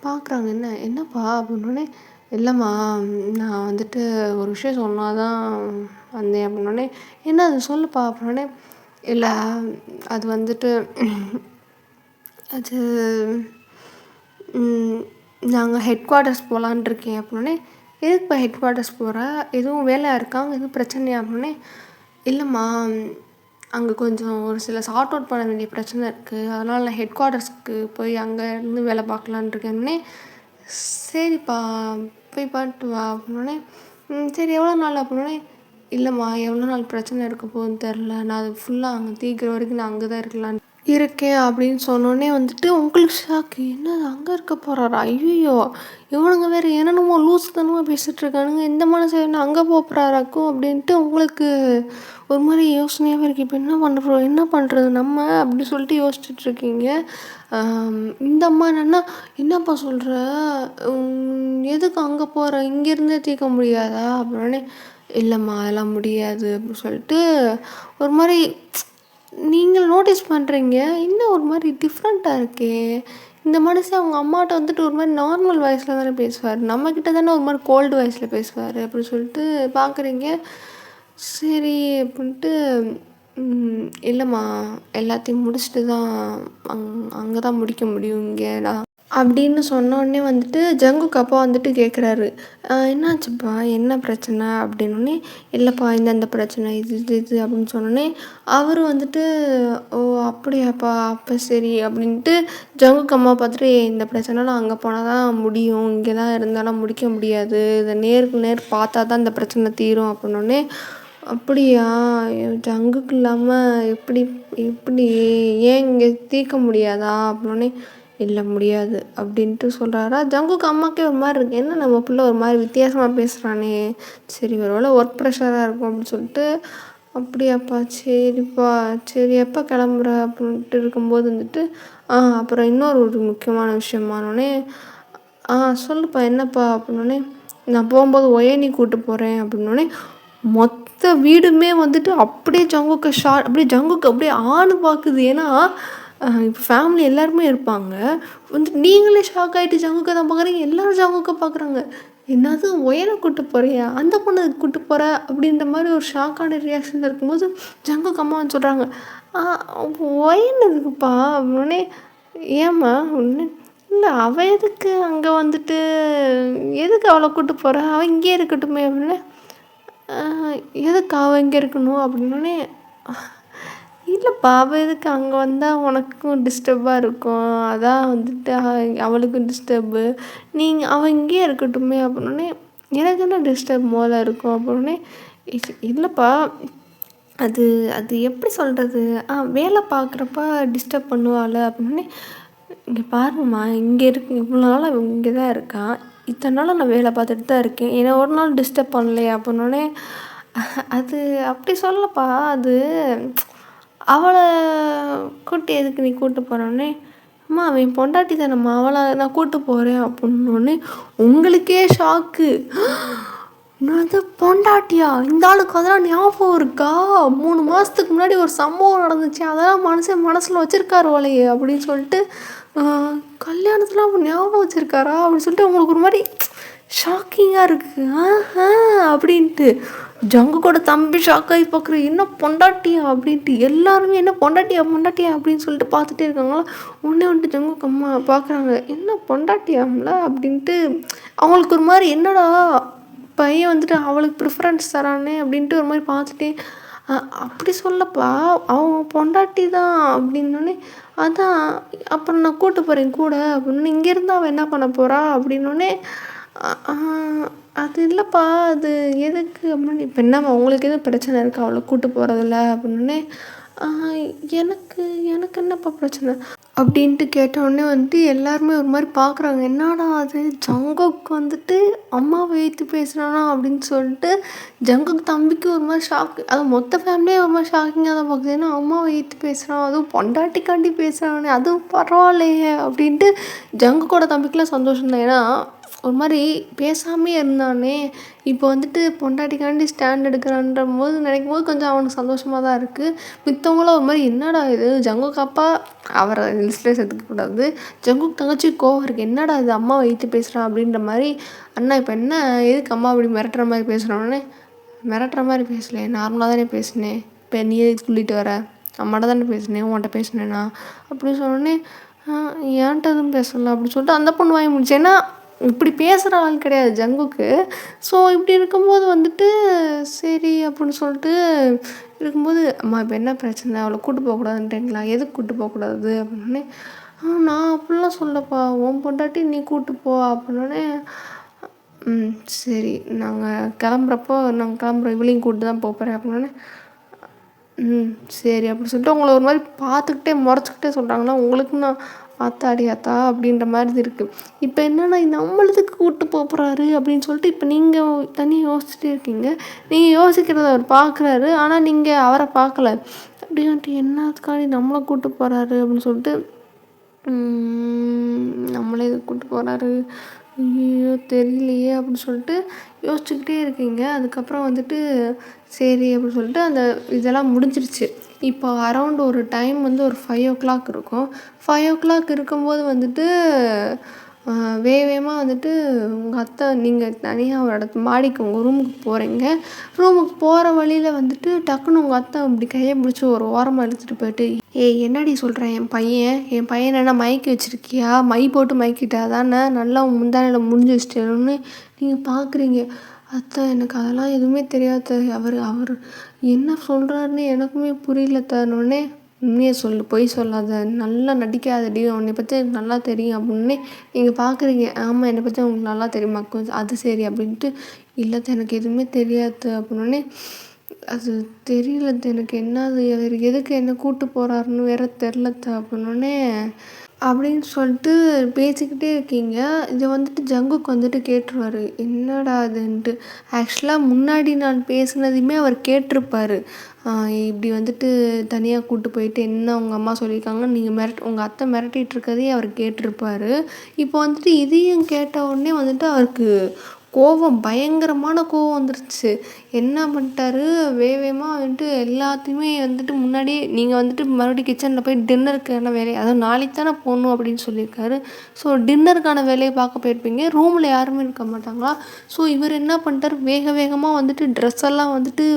பார்க்குறாங்க. என்னப்பா அப்படின்னோடனே இல்லைம்மா நான் வந்துட்டு ஒரு விஷயம் சொன்னால் தான் வந்தேன் அப்படின்னோடனே என்ன அது சொல்லுப்பா அப்படின்னோடனே இல்லை அது வந்துட்டு அது நாங்கள் ஹெட் குவார்ட்டர்ஸ் போகலான் இருக்கேன் அப்படின்னோடனே எதுக்குப்பா ஹெட் குவார்ட்டர்ஸ் போகிற, எதுவும் வேலை இருக்காங்க எதுவும் பிரச்சனையா அப்படின்னே இல்லைம்மா அங்கே கொஞ்சம் ஒரு சில சார்ட் அவுட் பண்ண வேண்டிய பிரச்சனை இருக்குது, அதனால் நான் ஹெட் குவார்ட்டர்ஸ்க்கு போய் அங்கே இருந்து வேலை பார்க்கலான் இருக்கேன்னே. சரிப்பா போய் பண்ணிட்டு வா அப்படின்னோடனே சரி எவ்வளோ நாள் அப்படின்னோடனே இல்லைம்மா எவ்வளோ நாள் பிரச்சனை இருக்க போகுதுன்னு தெரில, நான் அது ஃபுல்லாக அங்கே தீர்க்குற வரைக்கும் நான் அங்கே தான் இருக்கலான்னு இருக்கேன் அப்படின்னு சொன்னோனே வந்துட்டு உங்களுக்கு ஷாக்கு. என்னது அங்கே இருக்க போகிறாரா? ஐயோ! இவனுங்க வேறு என்னென்னமோ லூசுத்தனமாக பேசிகிட்டு இருக்கானுங்க. இந்த மனுஷன் என்ன அங்கே போகிறாராக்கும் அப்படின்ட்டு உங்களுக்கு ஒரு மாதிரி யோசனையாகவே இருக்குது. இப்போ என்ன பண்ணுறது நம்ம அப்படி சொல்லிட்டு யோசிச்சுட்ருக்கீங்க. இந்த அம்மா என்னென்னா, என்னப்பா சொல்கிற, எதுக்கு அங்கே போகிற, இங்கேருந்தே தீர்க்க முடியாதா அப்படின்னே, இல்லைம்மா அதெல்லாம் முடியாது அப்படின்னு சொல்லிட்டு ஒரு மாதிரி நீங்கள் நோட்டீஸ் பண்ணுறீங்க. இன்னும் ஒரு மாதிரி டிஃப்ரெண்ட்டாக இருக்கே. இந்த மனுஷன் அவங்க அம்மாட்ட வந்துட்டு ஒரு மாதிரி நார்மல் வாய்ஸில் தானே பேசுவார், நம்மக்கிட்ட தானே ஒரு மாதிரி கோல்டு வாய்ஸில் பேசுவார் அப்படின்னு சொல்லிட்டு பார்க்குறீங்க. சரி அப்படின்ட்டு, இல்லைம்மா எல்லாத்தையும் முடிச்சுட்டு தான் அங்கே தான் முடிக்க முடியும் இங்கேடா அப்படின்னு சொன்னோடனே வந்துட்டு ஜங்குக்கு அப்பா வந்துட்டு கேட்குறாரு, என்னாச்சுப்பா என்ன பிரச்சனை அப்படின்னோடனே, இல்லைப்பா இந்த பிரச்சனை இது அப்படின்னு சொன்னோடனே அவர் வந்துட்டு, ஓ அப்படியாப்பா அப்போ சரி அப்படின்ட்டு ஜங்குக்கு அம்மா பார்த்துட்டு, இந்த பிரச்சனைலாம் அங்கே போனால் தான் முடியும், இங்கெல்லாம் இருந்தாலும் முடிக்க முடியாது, இதை நேருக்கு நேர் பார்த்தா தான் இந்த பிரச்சனை தீரும் அப்படின்னோடனே, அப்படியா ஜங்குக்கு இல்லாமல் எப்படி எப்படி ஏன் இங்கே தீர்க்க முடியாதா அப்படின்னோடனே, இல்லை முடியாது அப்படின்ட்டு சொல்கிறாரா. ஜங்குக்கு அம்மாக்கே ஒரு மாதிரி இருக்குது, என்ன நம்ம பிள்ளை ஒரு மாதிரி வித்தியாசமாக பேசுகிறானே, சரி ஒருவேளை ஒர்க் ப்ரெஷராக இருக்கும் அப்படின்னு சொல்லிட்டு, அப்படியாப்பா சரிப்பா சரி எப்போ கிளம்புற அப்படின்ட்டு இருக்கும்போது வந்துட்டு, அப்புறம் இன்னொரு ஒரு முக்கியமான விஷயமானோடனே, சொல்லுப்பா என்னப்பா அப்படின்னோடனே, நான் போகும்போது ஒயனி கூப்பிட்டு போகிறேன் அப்படின்னோடனே மொத்த வீடுமே வந்துட்டு அப்படியே ஜங்குக்கு அப்படியே ஜங்குக்கு அப்படியே ஆணு பார்க்குது. ஏன்னா இப்போ ஃபேமிலி எல்லாருமே இருப்பாங்க, வந்துட்டு நீங்களே ஷாக் ஆகிட்டு ஜங்குக்கை தான் பார்க்குறீங்க, எல்லோரும் ஜங்குக்கை பார்க்குறாங்க. என்னது ஒயனை கூப்பிட்டு போகிறியா, அந்த பொண்ணை கூப்பிட்டு போகிற அப்படின்ற மாதிரி ஒரு ஷாக்கான ரியாக்ஷனில் இருக்கும்போது ஜங்குக்கு அம்மா வந்து சொல்கிறாங்க, ஒயன் இருக்குப்பா அப்படின்னே, ஏம்மா ஒன்று இல்லை அவள் எதுக்கு அங்கே வந்துட்டு, எதுக்கு அவளை கூப்பிட்டு போகிற, அவள் இங்கே இருக்கட்டுமே அப்படின்னு, எதுக்கு அவள் இங்கே இருக்கணும் அப்படின்னோடனே, இல்லைப்பா அவள் எதுக்கு அங்கே வந்தால் உனக்கும் டிஸ்டர்பாக இருக்கும், அதான் வந்துட்டு அவளுக்கும் டிஸ்டர்பு, அவள் இங்கேயே இருக்கட்டுமே அப்படின்னோடனே, எனக்கு என்ன டிஸ்டர்ப் போல் இருக்கும் அப்படின்னே, இல்லைப்பா அது அது எப்படி சொல்கிறது, வேலை பார்க்குறப்ப டிஸ்டர்ப் பண்ணுவாள் அப்படின்னே, இங்கே பாருங்கம்மா இங்கே இவ்வளோ நாள் இங்கே தான் இருக்கான், இத்தனை நாள் நான் வேலை பார்த்துட்டு தான் இருக்கேன், ஏன்னா ஒரு நாள் டிஸ்டர்ப் பண்ணலையே அப்படின்னோடனே, அது அப்படி சொல்லப்பா, அது அவளை கூட்டி எதுக்கு நீ கூப்பிட்டு போகிறோன்னே, அம்மா அவன் பொண்டாட்டி தானம்மா, அவளை நான் கூப்பிட்டு போகிறேன் அப்படின்னோடனே உங்களுக்கே ஷாக்கு. அது பொண்டாட்டியா, இந்த ஆளுக்கு அதெல்லாம் ஞாபகம் இருக்கா, 3 மாதத்துக்கு முன்னாடி ஒரு சம்பவம் நடந்துச்சு, அதெல்லாம் மனசில் வச்சுருக்காரு போலையே அப்படின்னு சொல்லிட்டு, கல்யாணத்துலாம் ஞாபகம் வச்சுருக்காரா அப்படின்னு சொல்லிட்டு உங்களுக்கு ஒரு மாதிரி ஷாக்கிங்காக இருக்குது. அப்படின்ட்டு ஜங்குக்கோட தம்பி ஷாக்காகி பார்க்குற, என்ன பொண்டாட்டியா அப்படின்ட்டு, எல்லாருமே என்ன பொண்டாட்டியா அப்படின்னு சொல்லிட்டு பார்த்துட்டே இருக்காங்களா. உடனே வந்துட்டு ஜங்குக்கு அம்மா பார்க்குறாங்க, என்ன பொண்டாட்டியாம்ல அப்படின்ட்டு, அவங்களுக்கு ஒரு மாதிரி என்னடா பையன் வந்துட்டு அவளுக்கு ப்ரிஃபரன்ஸ் தரானே அப்படின்ட்டு ஒரு மாதிரி பார்த்துட்டே, அப்படி சொல்லப்பா அவன் பொண்டாட்டி தான் அப்படின்னோடனே, அதான் அப்புறம் நான் கூப்பிட்டு போகிறேன் கூட அப்படின்னு, இங்கேருந்து அவள் என்ன பண்ண போகிறா அப்படின்னோடனே, அது இல்லைப்பா அது எதுக்கு அப்படின்னு, இப்போ என்ன உங்களுக்கு எதுவும் பிரச்சனை இருக்கா அவளை கூப்பிட்டு போகிறதில்ல அப்படின்னே, எனக்கு எனக்கு என்னப்பா பிரச்சனை அப்படின்ட்டு கேட்டவுடனே வந்துட்டு எல்லாருமே ஒரு மாதிரி பார்க்குறாங்க, என்னடா அது ஜங்குக்கு வந்துட்டு அம்மாவை வைத்து பேசுகிறானா அப்படின்னு சொல்லிட்டு ஜங்குக்கு தம்பிக்கு ஒரு மாதிரி ஷாக்கு, அது மொத்த ஃபேமிலியே ஒரு மாதிரி ஷாக்கிங்காக தான் பார்க்குது, ஏன்னா அம்மாவை வைத்து பேசுகிறான், அதுவும் பொண்டாட்டிக்காண்டி பேசுகிறானே அதுவும் பரவாயில்லையே அப்படின்ட்டு ஜங்குக்கோட தம்பிக்கெலாம் சந்தோஷம் தான். ஏன்னா ஒரு மாதிரி பேசாமே இருந்தானே, இப்போ வந்துட்டு பொண்டாட்டிக்காண்டி ஸ்டாண்ட் எடுக்கிறான்ற போது நினைக்கும் போது கொஞ்சம் அவனுக்கு சந்தோஷமாக தான் இருக்குது. மித்தவங்களாம் ஒரு மாதிரி என்னடா இது, ஜங்குக்கு அப்பா அவரை லிஸ்ட்லேயே சேர்த்துக்கக்கூடாது, ஜங்குக்கு தங்கச்சி கோவம் இருக்குது, என்னடா இது அம்மா வைத்து பேசுகிறான் அப்படின்ற மாதிரி. அண்ணா இப்போ என்ன எதுக்கு அம்மா அப்படி மிரட்டுற மாதிரி பேசுகிறானே, மிரட்டுற மாதிரி பேசலையே நார்மலாக தானே பேசினேன், இப்போ நீ எதுக்கு சொல்லிட்டு வர, அம்மாட்ட தானே பேசினேன் உன்கிட்ட பேசினேன்னா அப்படின்னு சொன்னோடனே, ஏன்ட்ட எதுவும் பேசலை அப்படின்னு சொல்லிட்டு அந்த பொண்ணு வாங்கி முடிச்சு. ஏன்னா இப்படி பேசுகிற ஆள் கிடையாது ஜங்குக்கு. ஸோ இப்படி இருக்கும்போது வந்துட்டு சரி அப்படின்னு சொல்லிட்டு இருக்கும்போது, அம்மா இப்போ என்ன பிரச்சனை, அவளை கூப்பிட்டு போகக்கூடாதுன்ட்டீங்களா, எதுக்கு கூப்பிட்டு போகக்கூடாது அப்படின்னே, நான் அப்படிலாம் சொல்லப்பா, உன் பொண்டாட்டி நீ கூப்பிட்டு போ அப்படின்னோடனே, சரி நாங்கள் கிளம்புறோம் இவளையும் கூப்பிட்டு தான் போகிறேன் அப்படின்னோடனே, ம். சரி அப்படின்னு சொல்லிட்டு உங்கள ஒரு மாரி பார்த்துக்கிட்டே முறைச்சுக்கிட்டே சொல்கிறாங்கன்னா, உங்களுக்கு நான் ஆத்தாடி ஆத்தா அப்படின்ற மாதிரி இருக்குது. இப்போ என்னன்னா நம்மளதுக்கு கூட்டு போறாரு அப்படின்னு சொல்லிட்டு இப்போ நீங்க தனியா யோசிச்சுட்டே இருக்கீங்க. நீங்க யோசிக்கிறத அவர் பார்க்குறாரு. ஆனா நீங்க அவர பார்க்கல. அப்படியே வந்துட்டு என்னத்துக்காடி நம்மள கூட்டு போறாரு அப்படின்னு சொல்லிட்டு நம்மள எதுக்கு கூட்டு போறாரு? ஐய்யய்யோ! தெரியலையே அப்படின்னு சொல்லிட்டு யோசிச்சுக்கிட்டே இருக்கீங்க. அதுக்கப்புறம் வந்துட்டு சரி அப்படின்னு சொல்லிட்டு அந்த இதெல்லாம் முடிஞ்சிருச்சு. இப்போ அரவுண்ட் ஒரு டைம் வந்து ஒரு 5:00 இருக்கும். 5:00 இருக்கும்போது வந்துட்டு வேகமா வந்துட்டு உங்கள் அத்தை நீங்கள் தனியாக ஒரு மாடிக்கு உங்கள் ரூமுக்கு போகிறீங்க. ரூமுக்கு போகிற வழியில வந்துட்டு டக்குன்னு உங்கள் அத்தை இப்படி கையை பிடிச்சி ஒரு ஓரமாக இழுத்துட்டு போயிட்டு, ஏய் என்னடி சொல்கிறேன் என் பையனை என்ன மயக்கி வச்சுருக்கியா? மை போட்டு மயக்கிட்டா தானே நல்லா முந்தானையில முடிஞ்சு வச்சிட்டேன்னு நீங்கள் பார்க்குறீங்க. அத்தை எனக்கு அதெல்லாம் எதுவுமே தெரியாது. அவர் என்ன சொல்கிறாருன்னு எனக்குமே புரியல அத்தன்னொடனே, உண்மையை சொல்லு பொய் சொல்லாத, நல்லா நடிக்காதடி, உன்னை பற்றி எனக்கு நல்லா தெரியும் அப்படின்னே நீங்கள் பார்க்குறீங்க. ஆமாம் என்னை பற்றி உங்களுக்கு நல்லா தெரியுமாக்கும், அது சரி அப்படின்ட்டு, இல்லை எனக்கு எதுவுமே தெரியாது அப்படின்னோடனே, அது தெரியல எனக்கு என்னது அவர் எதுக்கு என்ன கூட்டு போகிறாருன்னு வேற தெரில அப்படின்னோடனே அப்படின்னு சொல்லிட்டு பேசிக்கிட்டே இருக்கீங்க. இதை வந்துட்டு ஜங்குக் வந்துட்டு கேட்டுருவாரு. என்னடா அதுன்ட்டு. ஆக்சுவலாக முன்னாடி நான் பேசுனதையுமே அவர் கேட்டிருப்பாரு. இப்படி வந்துட்டு தனியாக கூட்டு போயிட்டு என்ன உங்கள் அம்மா சொல்லியிருக்காங்கன்னு நீங்கள் உங்கள் அத்தை மிரட்டிகிட்டு இருக்கதையும் அவர் கேட்டிருப்பாரு. இப்போ வந்துட்டு இதையும் கேட்ட உடனே வந்துட்டு அவருக்கு கோவம், பயங்கரமான கோவம் வந்துருச்சு. என்ன பண்ணிட்டாரு, வேகமாக வந்துட்டு எல்லாத்தையுமே வந்துட்டு முன்னாடியே நீங்கள் வந்துட்டு மறுபடியும் கிச்சனில் போய் டின்னருக்கான வேலையை, அதாவது நாளைக்கு தானே போகணும் அப்படின்னு சொல்லியிருக்காரு. ஸோ டின்னருக்கான வேலையை பார்க்க போயிருப்பீங்க. ரூமில் யாருமே இருக்க மாட்டாங்களா? ஸோ இவர் என்ன பண்ணிட்டாரு, வேகமாக வந்துட்டு ட்ரெஸ் எல்லாம் வந்துட்டு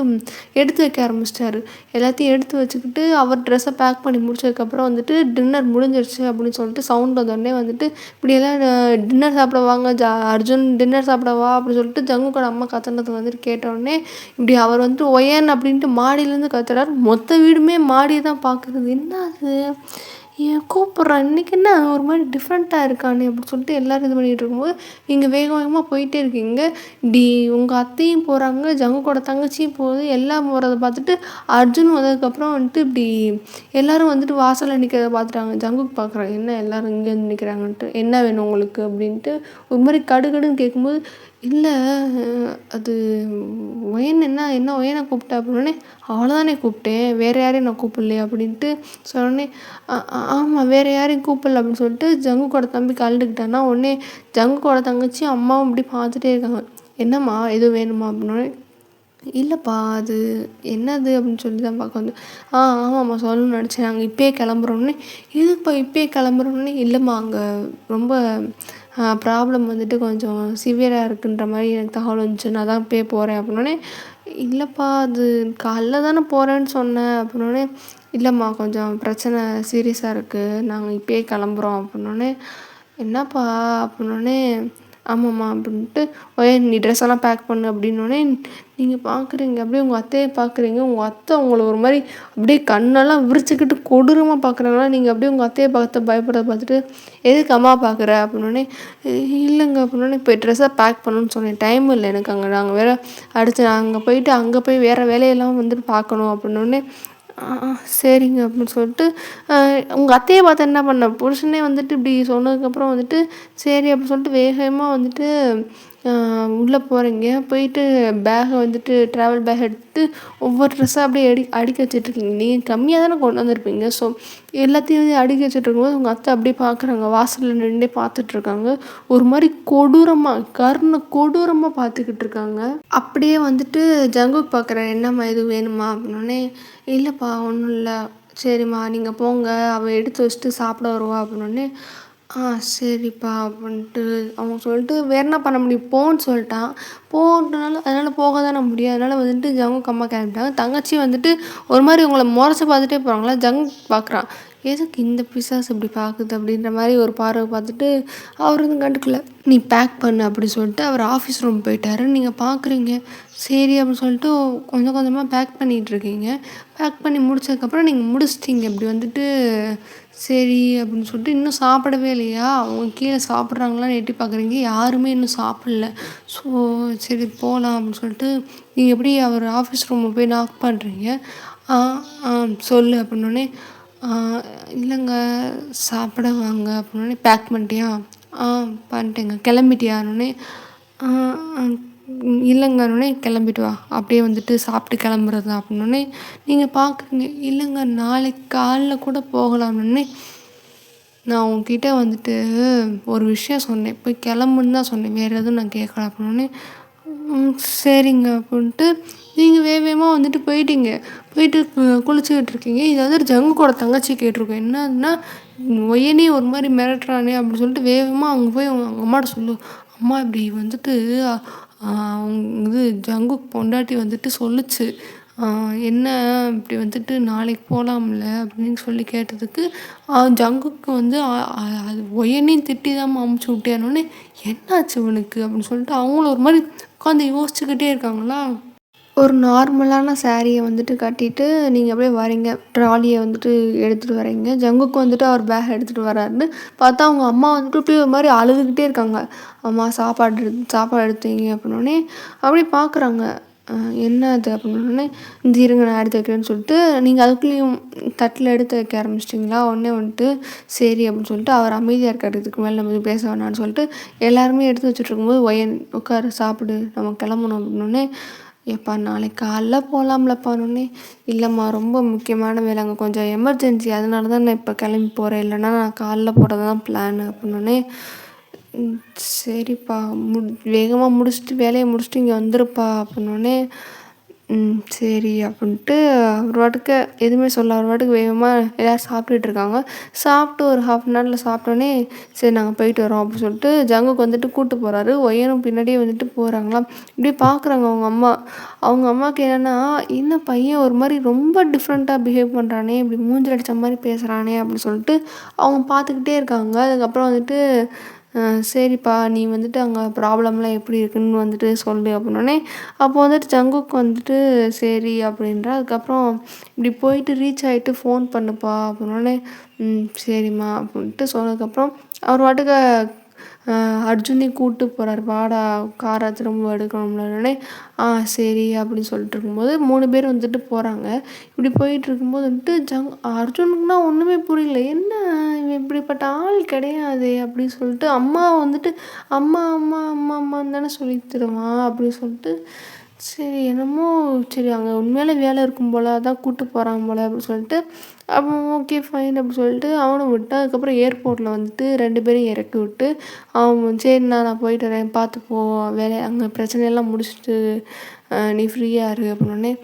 எடுத்து வைக்க ஆரம்பிச்சிட்டாரு. எல்லாத்தையும் எடுத்து வச்சுக்கிட்டு அவர் ட்ரெஸ்ஸை பேக் பண்ணி முடிச்சதுக்கப்புறம் வந்துட்டு டின்னர் முடிஞ்சிருச்சு அப்படின்னு சொல்லிட்டு சவுண்ட் வந்தோடனே வந்துட்டு இப்படியெல்லாம் டின்னர் சாப்பிட வாங்க அர்ஜுன் டின்னர் சாப்பிட வா அப்படின்னு சொல்லிட்டு ஜங்குக்கோட அம்மா கத்துனது வந்துட்டு கேட்டோடனே இப்படி அவர் வந்துட்டு ஒயன் அப்படின்ட்டு மாடியிலேருந்து கத்துறாரு. மொத்த வீடுமே மாடியை தான் பார்க்குறது. என்ன அது ஏன் கூப்பிட்றான் இன்றைக்கி, என்ன ஒரு மாதிரி டிஃப்ரெண்ட்டாக இருக்கானே அப்படின்னு சொல்லிட்டு எல்லோரும் இது பண்ணிகிட்டு இருக்கும்போது நீங்கள் வேகமாக போயிட்டே இருக்கீங்க. இப்படி உங்கள் அத்தையும் போகிறாங்க, ஜங்குக்கோட தங்கச்சியும் போகுது, எல்லாம் போகிறத பார்த்துட்டு அர்ஜுன் வந்ததுக்கப்புறம் வந்துட்டு இப்படி எல்லோரும் வந்துட்டு வாசலில் நிற்கிறத பார்த்துட்டாங்க. ஜங்குக் பார்க்குறாங்க, என்ன எல்லோரும் இங்கே வந்து நிற்கிறாங்கன்ட்டு, என்ன வேணும் உங்களுக்கு அப்படின்ட்டு ஒரு மாதிரி கடுகடுன்னு கேட்கும்போது, இல்லை அது ஒயன் என்ன ஒயனை கூப்பிட்டேன் அப்படின்னே, அவ்வளோதானே கூப்பிட்டேன், வேறு யாரையும் நான் கூப்பிடலையே அப்படின்ட்டு சொன்னோடனே, ஆமாம் வேறு யாரையும் கூப்பிடல அப்படின்னு சொல்லிட்டு ஜங்குக்கோட தம்பி கலந்துக்கிட்டான்னா உடனே ஜங்குக்கோட தங்கச்சியும் அம்மாவும் இப்படி பார்த்துட்டே இருக்காங்க. என்னம்மா எதுவும் வேணுமா அப்படின்னோடனே, இல்லைப்பா அது என்னது அப்படின்னு சொல்லி தான் பார்க்க வந்து, ஆமாம்மா சொல்லணும்னு நினச்சேன், நாங்கள் இப்போயே கிளம்புறோன்னே, எதுக்குப்பா இப்போயே கிளம்புறோன்னே, இல்லைம்மா அங்கே ரொம்ப ப்ராப்ளம் வந்துட்டு கொஞ்சம் சிவியராக இருக்குன்ற மாதிரி எனக்கு தகவல் வந்துச்சு, நான் தான் இப்போயே போகிறேன் அப்படின்னோடனே, இல்லைப்பா அது காலைல தானே போகிறேன்னு சொன்னேன் அப்படின்னோடனே, இல்லைம்மா கொஞ்சம் பிரச்சனை சீரியஸாக இருக்குது, நாங்கள் இப்போயே கிளம்புறோம் அப்படின்னோடனே, என்னப்பா அப்படின்னோடனே, ஆமாம்மா அப்படின்ட்டு, ஓயே நீ ட்ரெஸ் எல்லாம் பேக் பண்ணு அப்படின்னோடனே நீங்கள் பார்க்குறீங்க, அப்படியே உங்கள் அத்தையை பார்க்குறீங்க. உங்கள் அத்தை உங்களை ஒரு மாதிரி அப்படியே கண்ணெல்லாம் விரிச்சுக்கிட்டு கொடூரமாக பார்க்குறாங்களா. நீங்கள் அப்படியே உங்கள் அத்தையை பார்த்து பயப்படுறத பார்த்துட்டு, எதுக்கு அம்மா பார்க்குற அப்படின்னோடனே, இல்லைங்க அப்படின்னோடனே, போய் ட்ரெஸ்ஸை பேக் பண்ணணுன்னு சொன்னேன், டைம் இல்லை எனக்கு, அங்கே நாங்கள் வேறு அடுத்து அங்கே போய் வேறு வேலையெல்லாம் வந்துட்டு பார்க்கணும் அப்படின்னோடனே, சரிங்க அப்படின்னு சொல்லிட்டு உங்கள் அத்தையை பார்த்து என்ன பண்ண, புருஷனே வந்துட்டு இப்படி சொன்னதுக்கப்புறம் வந்துட்டு சரி அப்படின்னு சொல்லிட்டு வேகமாக வந்துட்டு உள்ளே போகிறீங்க. போயிட்டு பேகை வந்துட்டு ட்ராவல் பேக் எடுத்து ஒவ்வொரு ட்ரெஸ்ஸாக அப்படியே அடுக்கி வச்சிட்ருக்கீங்க. நீங்கள் கம்மியாக தானே கொண்டு வந்திருப்பீங்க. ஸோ எல்லாத்தையும் வந்து அடுக்கி வச்சுட்ருக்கும்போது உங்கள் அத்தை அப்படியே பார்க்குறாங்க, வாசலில் நின்றே பார்த்துட்ருக்காங்க. ஒரு மாதிரி கொடூரமாக பார்த்துக்கிட்டு இருக்காங்க. அப்படியே வந்துட்டு ஜங்குக் பார்க்குறாரு, என்னம்மா எதுவும் வேணுமா அப்படின்னோடனே, இல்லைப்பா ஒன்றும் இல்லை, சரிம்மா நீங்கள் போங்க, அவள் எடுத்து வச்சுட்டு சாப்பிட வருவா அப்படின்னோடனே, சரிப்பா அப்படின்ட்டு அவங்க சொல்லிட்டு வேறு என்ன பண்ண முடியும், போன்னு சொல்லிட்டான். அதனால் போக தானே முடியும். அதனால் வந்துட்டு ஜங்குக் அம்மா கிளம்பிட்டாங்க. தங்கச்சி வந்துட்டு ஒரு மாதிரி உங்களை முறைச்சி பார்த்துட்டே போகிறாங்களா. ஜங்குக் பார்க்குறான், எதுக்கு இந்த பிசாசு இப்படி பார்க்குது அப்படின்ற மாதிரி ஒரு பார்வை பார்த்துட்டு அவர் வந்து கண்டுக்கல. நீ பேக் பண்ணு அப்படின்னு சொல்லிட்டு அவர் ஆஃபீஸ் ரூம் போயிட்டாரு. நீங்கள் பார்க்குறீங்க, சரி அப்படின்னு சொல்லிட்டு கொஞ்சம் கொஞ்சமாக பேக் பண்ணிகிட்ருக்கீங்க. பேக் பண்ணி முடிச்சதுக்கப்புறம் நீங்கள் முடிச்சிட்டிங்க. இப்படி வந்துட்டு சரி அப்படின்னு சொல்லிட்டு இன்னும் சாப்பிடவே இல்லையா, அவங்க கீழே சாப்பிட்றாங்களான்னு எட்டி பார்க்குறீங்க, யாருமே இன்னும் சாப்பிடல. ஸோ சரி போகலாம் அப்படின்னு சொல்லிட்டு நீங்கள் எப்படி அவர் ஆஃபீஸ் ரூமில் போய் நாக் பண்ணுறீங்க. ஆ ஆ சொல்லு அப்படின்னோடனே, "ஆ இல்லைங்க சாப்பிட வாங்க" அப்படின்னோடனே, "பேக் பண்ணிட்டியா?" "ஆ பண்ணிட்டேங்க." "கிளம்பிட்டியான்னொடனே?" "ஆ ஆ இல்லைங்கன்னொடனே, கிளம்பிட்டு வா அப்படியே வந்துட்டு சாப்பிட்டு கிளம்புறது தான்" அப்படின்னோடனே, நீங்கள் பார்க்குறீங்க, "இல்லைங்க நாளைக்கு காலைல கூட போகலாம்னோடனே." "நான் உன்கிட்ட வந்துட்டு ஒரு விஷயம் சொன்னேன், போய் கிளம்புன்னு தான் சொன்னேன், வேறு எதுவும் நான் கேட்கல" அப்படின்னோடனே, ம் சரிங்க அப்படின்ட்டு நீங்கள் வேகமா வந்துட்டு போயிட்டீங்க. போயிட்டு குளிச்சுக்கிட்டு இருக்கீங்க. இது வந்து ஜங்குக்கோட தங்கச்சி கேட்டிருக்கும். என்னதுன்னா, ஒய்யனே ஒரு மாதிரி மிரட்டுறானே அப்படின்னு சொல்லிட்டு வேகமாக அங்கே போய் அவங்க அம்மாட்ட சொல்லு. அம்மா இப்படி வந்துட்டு இது ஜங்குக் பொண்டாட்டி வந்துட்டு சொல்லுச்சு. என்ன இப்படி வந்துட்டு நாளைக்கு போகலாம்ல அப்படின்னு சொல்லி கேட்டதுக்கு ஜங்குக்கு வந்து அது ஒய்யனையும் திட்டி தான் அமுச்சு விட்டேனோடனே என்னாச்சு இவனுக்கு அப்படின்னு சொல்லிட்டு அவங்களும் ஒரு மாதிரி உட்காந்து யோசிச்சுக்கிட்டே இருக்காங்களா. ஒரு நார்மலான சாரியை வந்துட்டு கட்டிட்டு நீங்கள் அப்படியே வரீங்க. ட்ராலியை வந்துட்டு எடுத்துகிட்டு வரீங்க. ஜங்குக்கு வந்துட்டு அவர் பேக் எடுத்துகிட்டு வராருன்னு பார்த்தா அவங்க அம்மா வந்துட்டு அப்படியே ஒரு மாதிரி அழுதுகிட்டே இருக்காங்க. அம்மா சாப்பாடு எடுத்து வைங்க அப்படின்னோடனே அப்படியே பார்க்குறாங்க. என்ன அது அப்படின்னோடனே, இந்த இருங்க நான் எடுத்து வைக்கிறேன்னு சொல்லிட்டு நீங்கள் அதுக்குள்ளேயும் தட்டில் எடுத்து வைக்க ஆரம்பிச்சிட்டிங்களா. உடனே வந்துட்டு சரி அப்படின்னு சொல்லிட்டு அவர் அமைதியாக இருக்கார். இதுக்கு மேலே நம்ம பேச வேணாம்னு சொல்லிட்டு எல்லாருமே எடுத்து வச்சுட்டு இருக்கும்போது ஒயன் உட்காரு சாப்பிடு நம்ம கிளம்பணும் அப்படின்னோடனே, "எப்பா நாளைக்கு காலைல போகலாம்லப்பான்னொடனே." "இல்லைம்மா ரொம்ப முக்கியமான வேலை அங்கே கொஞ்சம் எமர்ஜென்சி அதனால தான் நான் இப்போ கிளம்பி போகிறேன். இல்லைன்னா நான் காலைல போகிறது தான் பிளான்" அப்படின்னோடனே, சரிப்பா வேகமாக முடிச்சுட்டு வேலையை முடிச்சுட்டு இங்கே வந்துருப்பா" அப்படின்னோடனே, சரி அப்படின்ட்டு அவர் பாட்டுக்கு எதுவுமே சொல்ல அவர் பாட்டுக்கு வேகமாக எல்லோரும் சாப்பிட்டுட்டு இருக்காங்க. சாப்பிட்டு ஒரு 1/2 சாப்பிட்டோன்னே, சரி நாங்கள் போயிட்டு வரோம் அப்படின்னு சொல்லிட்டு ஜங்குக்கு வந்துட்டு கூப்பிட்டு போகிறாரு. ஒய்யனும் பின்னாடியே வந்துட்டு போகிறாங்களாம். இப்படி பார்க்குறாங்க அவங்க அம்மா. அவங்க அம்மாவுக்கு என்னென்னா, என்ன பையன் ஒரு மாதிரி ரொம்ப டிஃப்ரெண்ட்டாக பிஹேவ் பண்ணுறானே, இப்படி மூஞ்சில் அடித்த மாதிரி பேசுகிறானே அப்படின்னு சொல்லிட்டு அவங்க பார்த்துக்கிட்டே இருக்காங்க. அதுக்கப்புறம் வந்துட்டு, சரிப்பா நீ வந்துட்டு அங்கே ப்ராப்ளம்லாம் எப்படி இருக்குன்னு வந்துட்டு சொல்லு அப்படின்னோடனே, அப்போ வந்துட்டு ஜங்குக்கு வந்துட்டு சரி அப்படின்றா. அதுக்கப்புறம் இப்படி போயிட்டு ரீச் ஆகிட்டு ஃபோன் பண்ணுப்பா அப்படின்னோடனே, சரிம்மா அப்படின்ட்டு சொன்னதுக்கப்புறம் அவர் பாட்டுக்கு அர்ஜுனையும் கூப்பிட்டு போகிறாரு. வாடா காரை திரும்ப எடுக்கணும்லனே, சரி அப்படின்னு சொல்லிட்டு இருக்கும்போது 3 பேர் வந்துட்டு போகிறாங்க. இப்படி போயிட்டு இருக்கும்போது வந்துட்டு அர்ஜுனுக்குனா ஒன்றுமே புரியல. என்ன இவன் இப்படிப்பட்ட ஆள் கிடையாதே அப்படின்னு சொல்லிட்டு அம்மா வந்துட்டு அம்மா அம்மா அம்மா அம்மான்னு தானே சொல்லி தருவான் அப்படின்னு சொல்லிட்டு, சரி என்னமோ சரி அங்கே உண்மையிலே வேலை இருக்கும் போல் அதான் கூப்பிட்டு போகிறான் போல் அப்படின்னு சொல்லிட்டு அப்போ ஓகே ஃபைன் அப்படி சொல்லிட்டு அவனும் விட்டான். அதுக்கப்புறம் ஏர்போர்ட்டில் வந்துட்டு 2 பேரையும் இறக்கி விட்டு அவன் சரிண்ணா நான் போயிட்டு வரேன் பார்த்துப்போ வேலை அங்கே பிரச்சனையெல்லாம் முடிச்சுட்டு நீ ஃப்ரீயாக இரு அப்படின்னோடனே,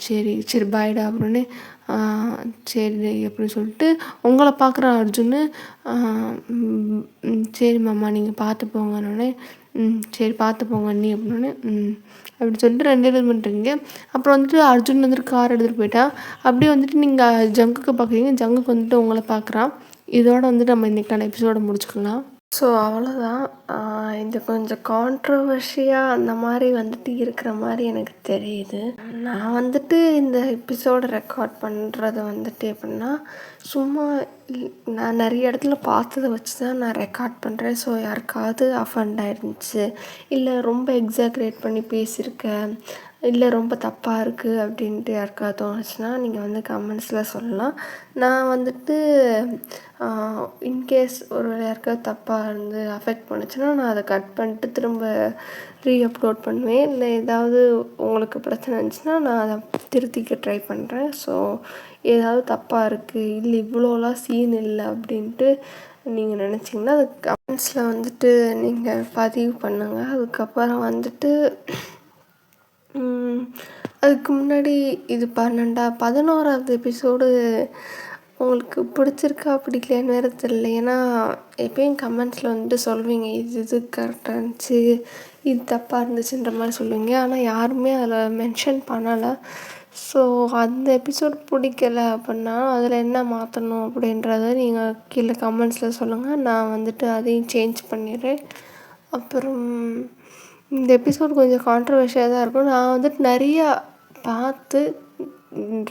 சரி சரி பாய்டா அப்படின்னே, சரி அப்படின்னு சொல்லிட்டு உங்களை பார்க்குறான் அர்ஜுன்னு. சரி மாமா நீங்கள் பார்த்து போங்கன்னொடனே, சரி பார்த்து போங்க அண்ணி அப்படின்னோடனே, அப்படின்னு சொல்லிட்டு 2 பேர் பண்ணுறீங்க. அப்புறம் வந்துட்டு அர்ஜுன் வந்துட்டு கார் எடுத்துகிட்டு போயிட்டான். அப்படியே வந்துட்டு நீங்கள் ஜங்குக்கு பார்க்குறீங்க. ஜங்குக்கு வந்துட்டு உங்களை பார்க்குறான். இதோட வந்துட்டு நம்ம இன்றைக்கான எபிசோட முடிச்சுக்கலாம். ஸோ அவ்வளோதான். இது கொஞ்சம் கான்ட்ரவர்ஷியாக அந்த மாதிரி வந்துட்டு இருக்கிற மாதிரி எனக்கு தெரியுது. நான் வந்துட்டு இந்த எபிசோடை ரெக்கார்ட் பண்ணுறது வந்துட்டு எப்படின்னா, சும்மா நான் நிறைய இடத்துல பார்த்தத வச்சு தான் நான் ரெக்கார்ட் பண்ணுறேன். ஸோ யாருக்காவது அஃபண்ட் ஆயிருந்துச்சு, இல்லை ரொம்ப எக்ஸாக்ரேட் பண்ணி பேசியிருக்கேன், இல்லை ரொம்ப தப்பாக இருக்குது அப்படின்ட்டு யாருக்காவது தோணுச்சுன்னா நீங்கள் வந்து கமெண்ட்ஸில் சொல்லலாம். நான் வந்துட்டு இன்கேஸ் ஒரு யாருக்காவது தப்பாக இருந்து அஃபெக்ட் பண்ணுச்சுன்னா நான் அதை கட் பண்ணிட்டு திரும்ப அப்லோட் பண்ணுவேன். இல்லை ஏதாவது உங்களுக்கு பிரச்சனை இருந்துச்சுன்னா நான் அதை திருத்திக்க ட்ரை பண்ணுறேன். ஸோ ஏதாவது தப்பாக இருக்குது, இல்லை இவ்வளோலாம் சீன் இல்லை அப்படின்ட்டு நீங்கள் நினச்சிங்கன்னா அது கமெண்ட்ஸில் வந்துட்டு நீங்கள் பதிவு பண்ணுங்கள். அதுக்கப்புறம் வந்துட்டு அதுக்கு முன்னாடி இது 11வது எபிசோடு உங்களுக்கு பிடிச்சிருக்கா பிடிக்கலையான்னு வேறு தெரியல. ஏன்னா எப்பயும் கமெண்ட்ஸில் வந்துட்டு சொல்வீங்க இது கரெக்டாக இருந்துச்சு, இது தப்பாக இருந்துச்சுன்ற மாதிரி சொல்லுவீங்க. ஆனால் யாருமே அதில் மென்ஷன் பண்ணலை. ஸோ அந்த எபிசோட் பிடிக்கல அப்படின்னா அதில் என்ன மாற்றணும் அப்படின்றத நீங்கள் கீழே கமெண்ட்ஸில் சொல்லுங்கள். நான் வந்துட்டு அதையும் சேஞ்ச் பண்ணிடுறேன். அப்புறம் இந்த எபிசோட் கொஞ்சம் கான்ட்ரவர்ஷியாக தான் இருக்கும். நான் வந்துட்டு நிறையா பார்த்து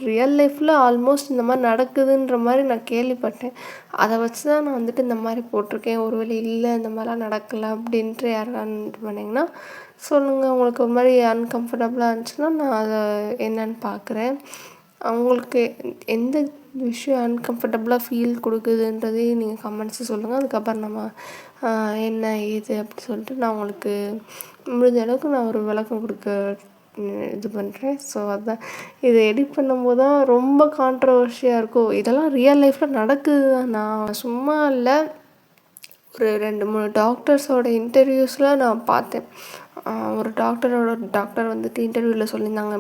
ரியல் லைஃப்பில் ஆல்மோஸ்ட் இந்த மாதிரி நடக்குதுன்ற மாதிரி நான் கேள்விப்பட்டேன். அதை வச்சு தான் நான் வந்துட்டு இந்த மாதிரி போட்டிருக்கேன். ஒருவேளை இல்லை இந்த மாதிரிலாம் நடக்கலை அப்படின்ட்டு யாராவது இது பண்ணிங்கன்னா சொல்லுங்கள். உங்களுக்கு ஒரு மாதிரி அன்கம்ஃபர்டபுளாக இருந்துச்சுன்னா நான் அதை என்னன்னு பார்க்குறேன். அவங்களுக்கு எந்த விஷயம் அன்கம்ஃபர்டபுளாக ஃபீல் கொடுக்குதுன்றதையும் நீங்கள் கமெண்ட்ஸில் சொல்லுங்கள். அதுக்கப்புறம் நம்ம என்ன ஏது அப்படி சொல்லிட்டு நான் உங்களுக்கு முடிஞ்ச அளவுக்கு நான் ஒரு விளக்கம் கொடுக்க இது பண்ணுறேன். ஸோ அதான் இதை எடிட் பண்ணும்போது தான் ரொம்ப கான்ட்ரவர்ஷியாக இருக்கும். இதெல்லாம் ரியல் லைஃப்பில் நடக்குது தான், நான் சும்மா இல்லை. ஒரு 2-3 டாக்டர்ஸோட இன்டர்வியூஸில் நான் பார்த்தேன். ஒரு டாக்டர் வந்துட்டு இன்டர்வியூவில் சொல்லியிருந்தாங்க,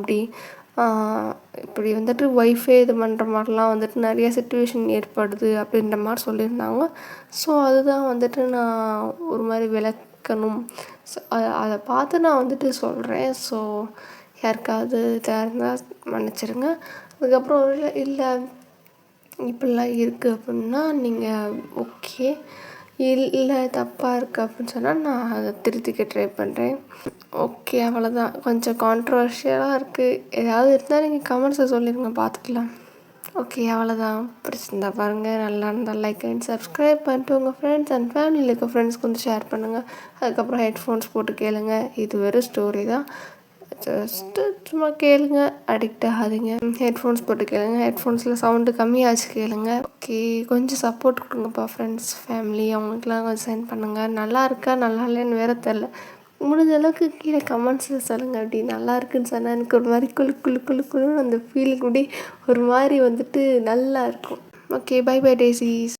இப்படி வந்துட்டு ஒய்ஃபே இது பண்ணுற மாதிரிலாம் வந்துட்டு நிறைய சிச்சுவேஷன் ஏற்படுது அப்படின்ற மாதிரி சொல்லியிருந்தாங்க. ஸோ அதுதான் வந்துட்டு நான் ஒரு மாதிரி விளக்கணும். ஸோ அதை பார்த்து நான் வந்துட்டு சொல்கிறேன். ஸோ யாருக்காவது இதாக இருந்தால் மன்னிச்சிடுங்க. அதுக்கப்புறம் இல்லை இப்படிலாம் இருக்குது அப்படின்னா நீங்கள் ஓகே, இல்லை தப்பாக இருக்குது அப்படின்னு சொன்னால் நான் அதை திருத்திக்க ட்ரை பண்ணுறேன். ஓகே, அவ்வளோதான். கொஞ்சம் கான்ட்ரவர்ஷியலாக இருக்குது. ஏதாவது இருந்தால் நீங்கள் கமெண்ட்ஸை சொல்லிடுங்க, பார்த்துக்கலாம். ஓகே, அவ்வளோதான். பிடிச்சிருந்தா பாருங்கள், நல்லா இருந்தால் லைக் அண்ட் சப்ஸ்கிரைப் பண்ணிட்டு உங்கள் ஃப்ரெண்ட்ஸ் அண்ட் ஃபேமிலியில் இருக்க ஃப்ரெண்ட்ஸ்க்கு வந்து ஷேர் பண்ணுங்கள். அதுக்கப்புறம் ஹெட்ஃபோன்ஸ் போட்டு கேளுங்க. இது வெறும் ஸ்டோரி தான், ஜஸ்ட்டு சும்மா கேளுங்க, அடிக்ட் ஆகாதீங்க. ஹெட்ஃபோன்ஸ் போட்டு கேளுங்க, ஹெட்ஃபோன்ஸில் சவுண்டு கம்மியாச்சு கேளுங்க. ஓகே, கொஞ்சம் சப்போர்ட் கொடுங்கப்பா ஃப்ரெண்ட்ஸ் ஃபேமிலி, அவங்களுக்குலாம் கொஞ்சம் சென்ட் பண்ணுங்கள். நல்லா இருக்கா நல்லா இல்லைன்னு வேறு தெரில, முடிஞ்ச அளவுக்கு கீழே கமெண்ட்ஸில் சொல்லுங்கள். அப்படி நல்லா இருக்குன்னு சொன்னால் எனக்கு ஒரு மாதிரி குழுன்னு அந்த ஃபீலிங் கூட ஒரு மாதிரி வந்துட்டு நல்லா இருக்கும். Okay, bye bye டேஸீஸ்.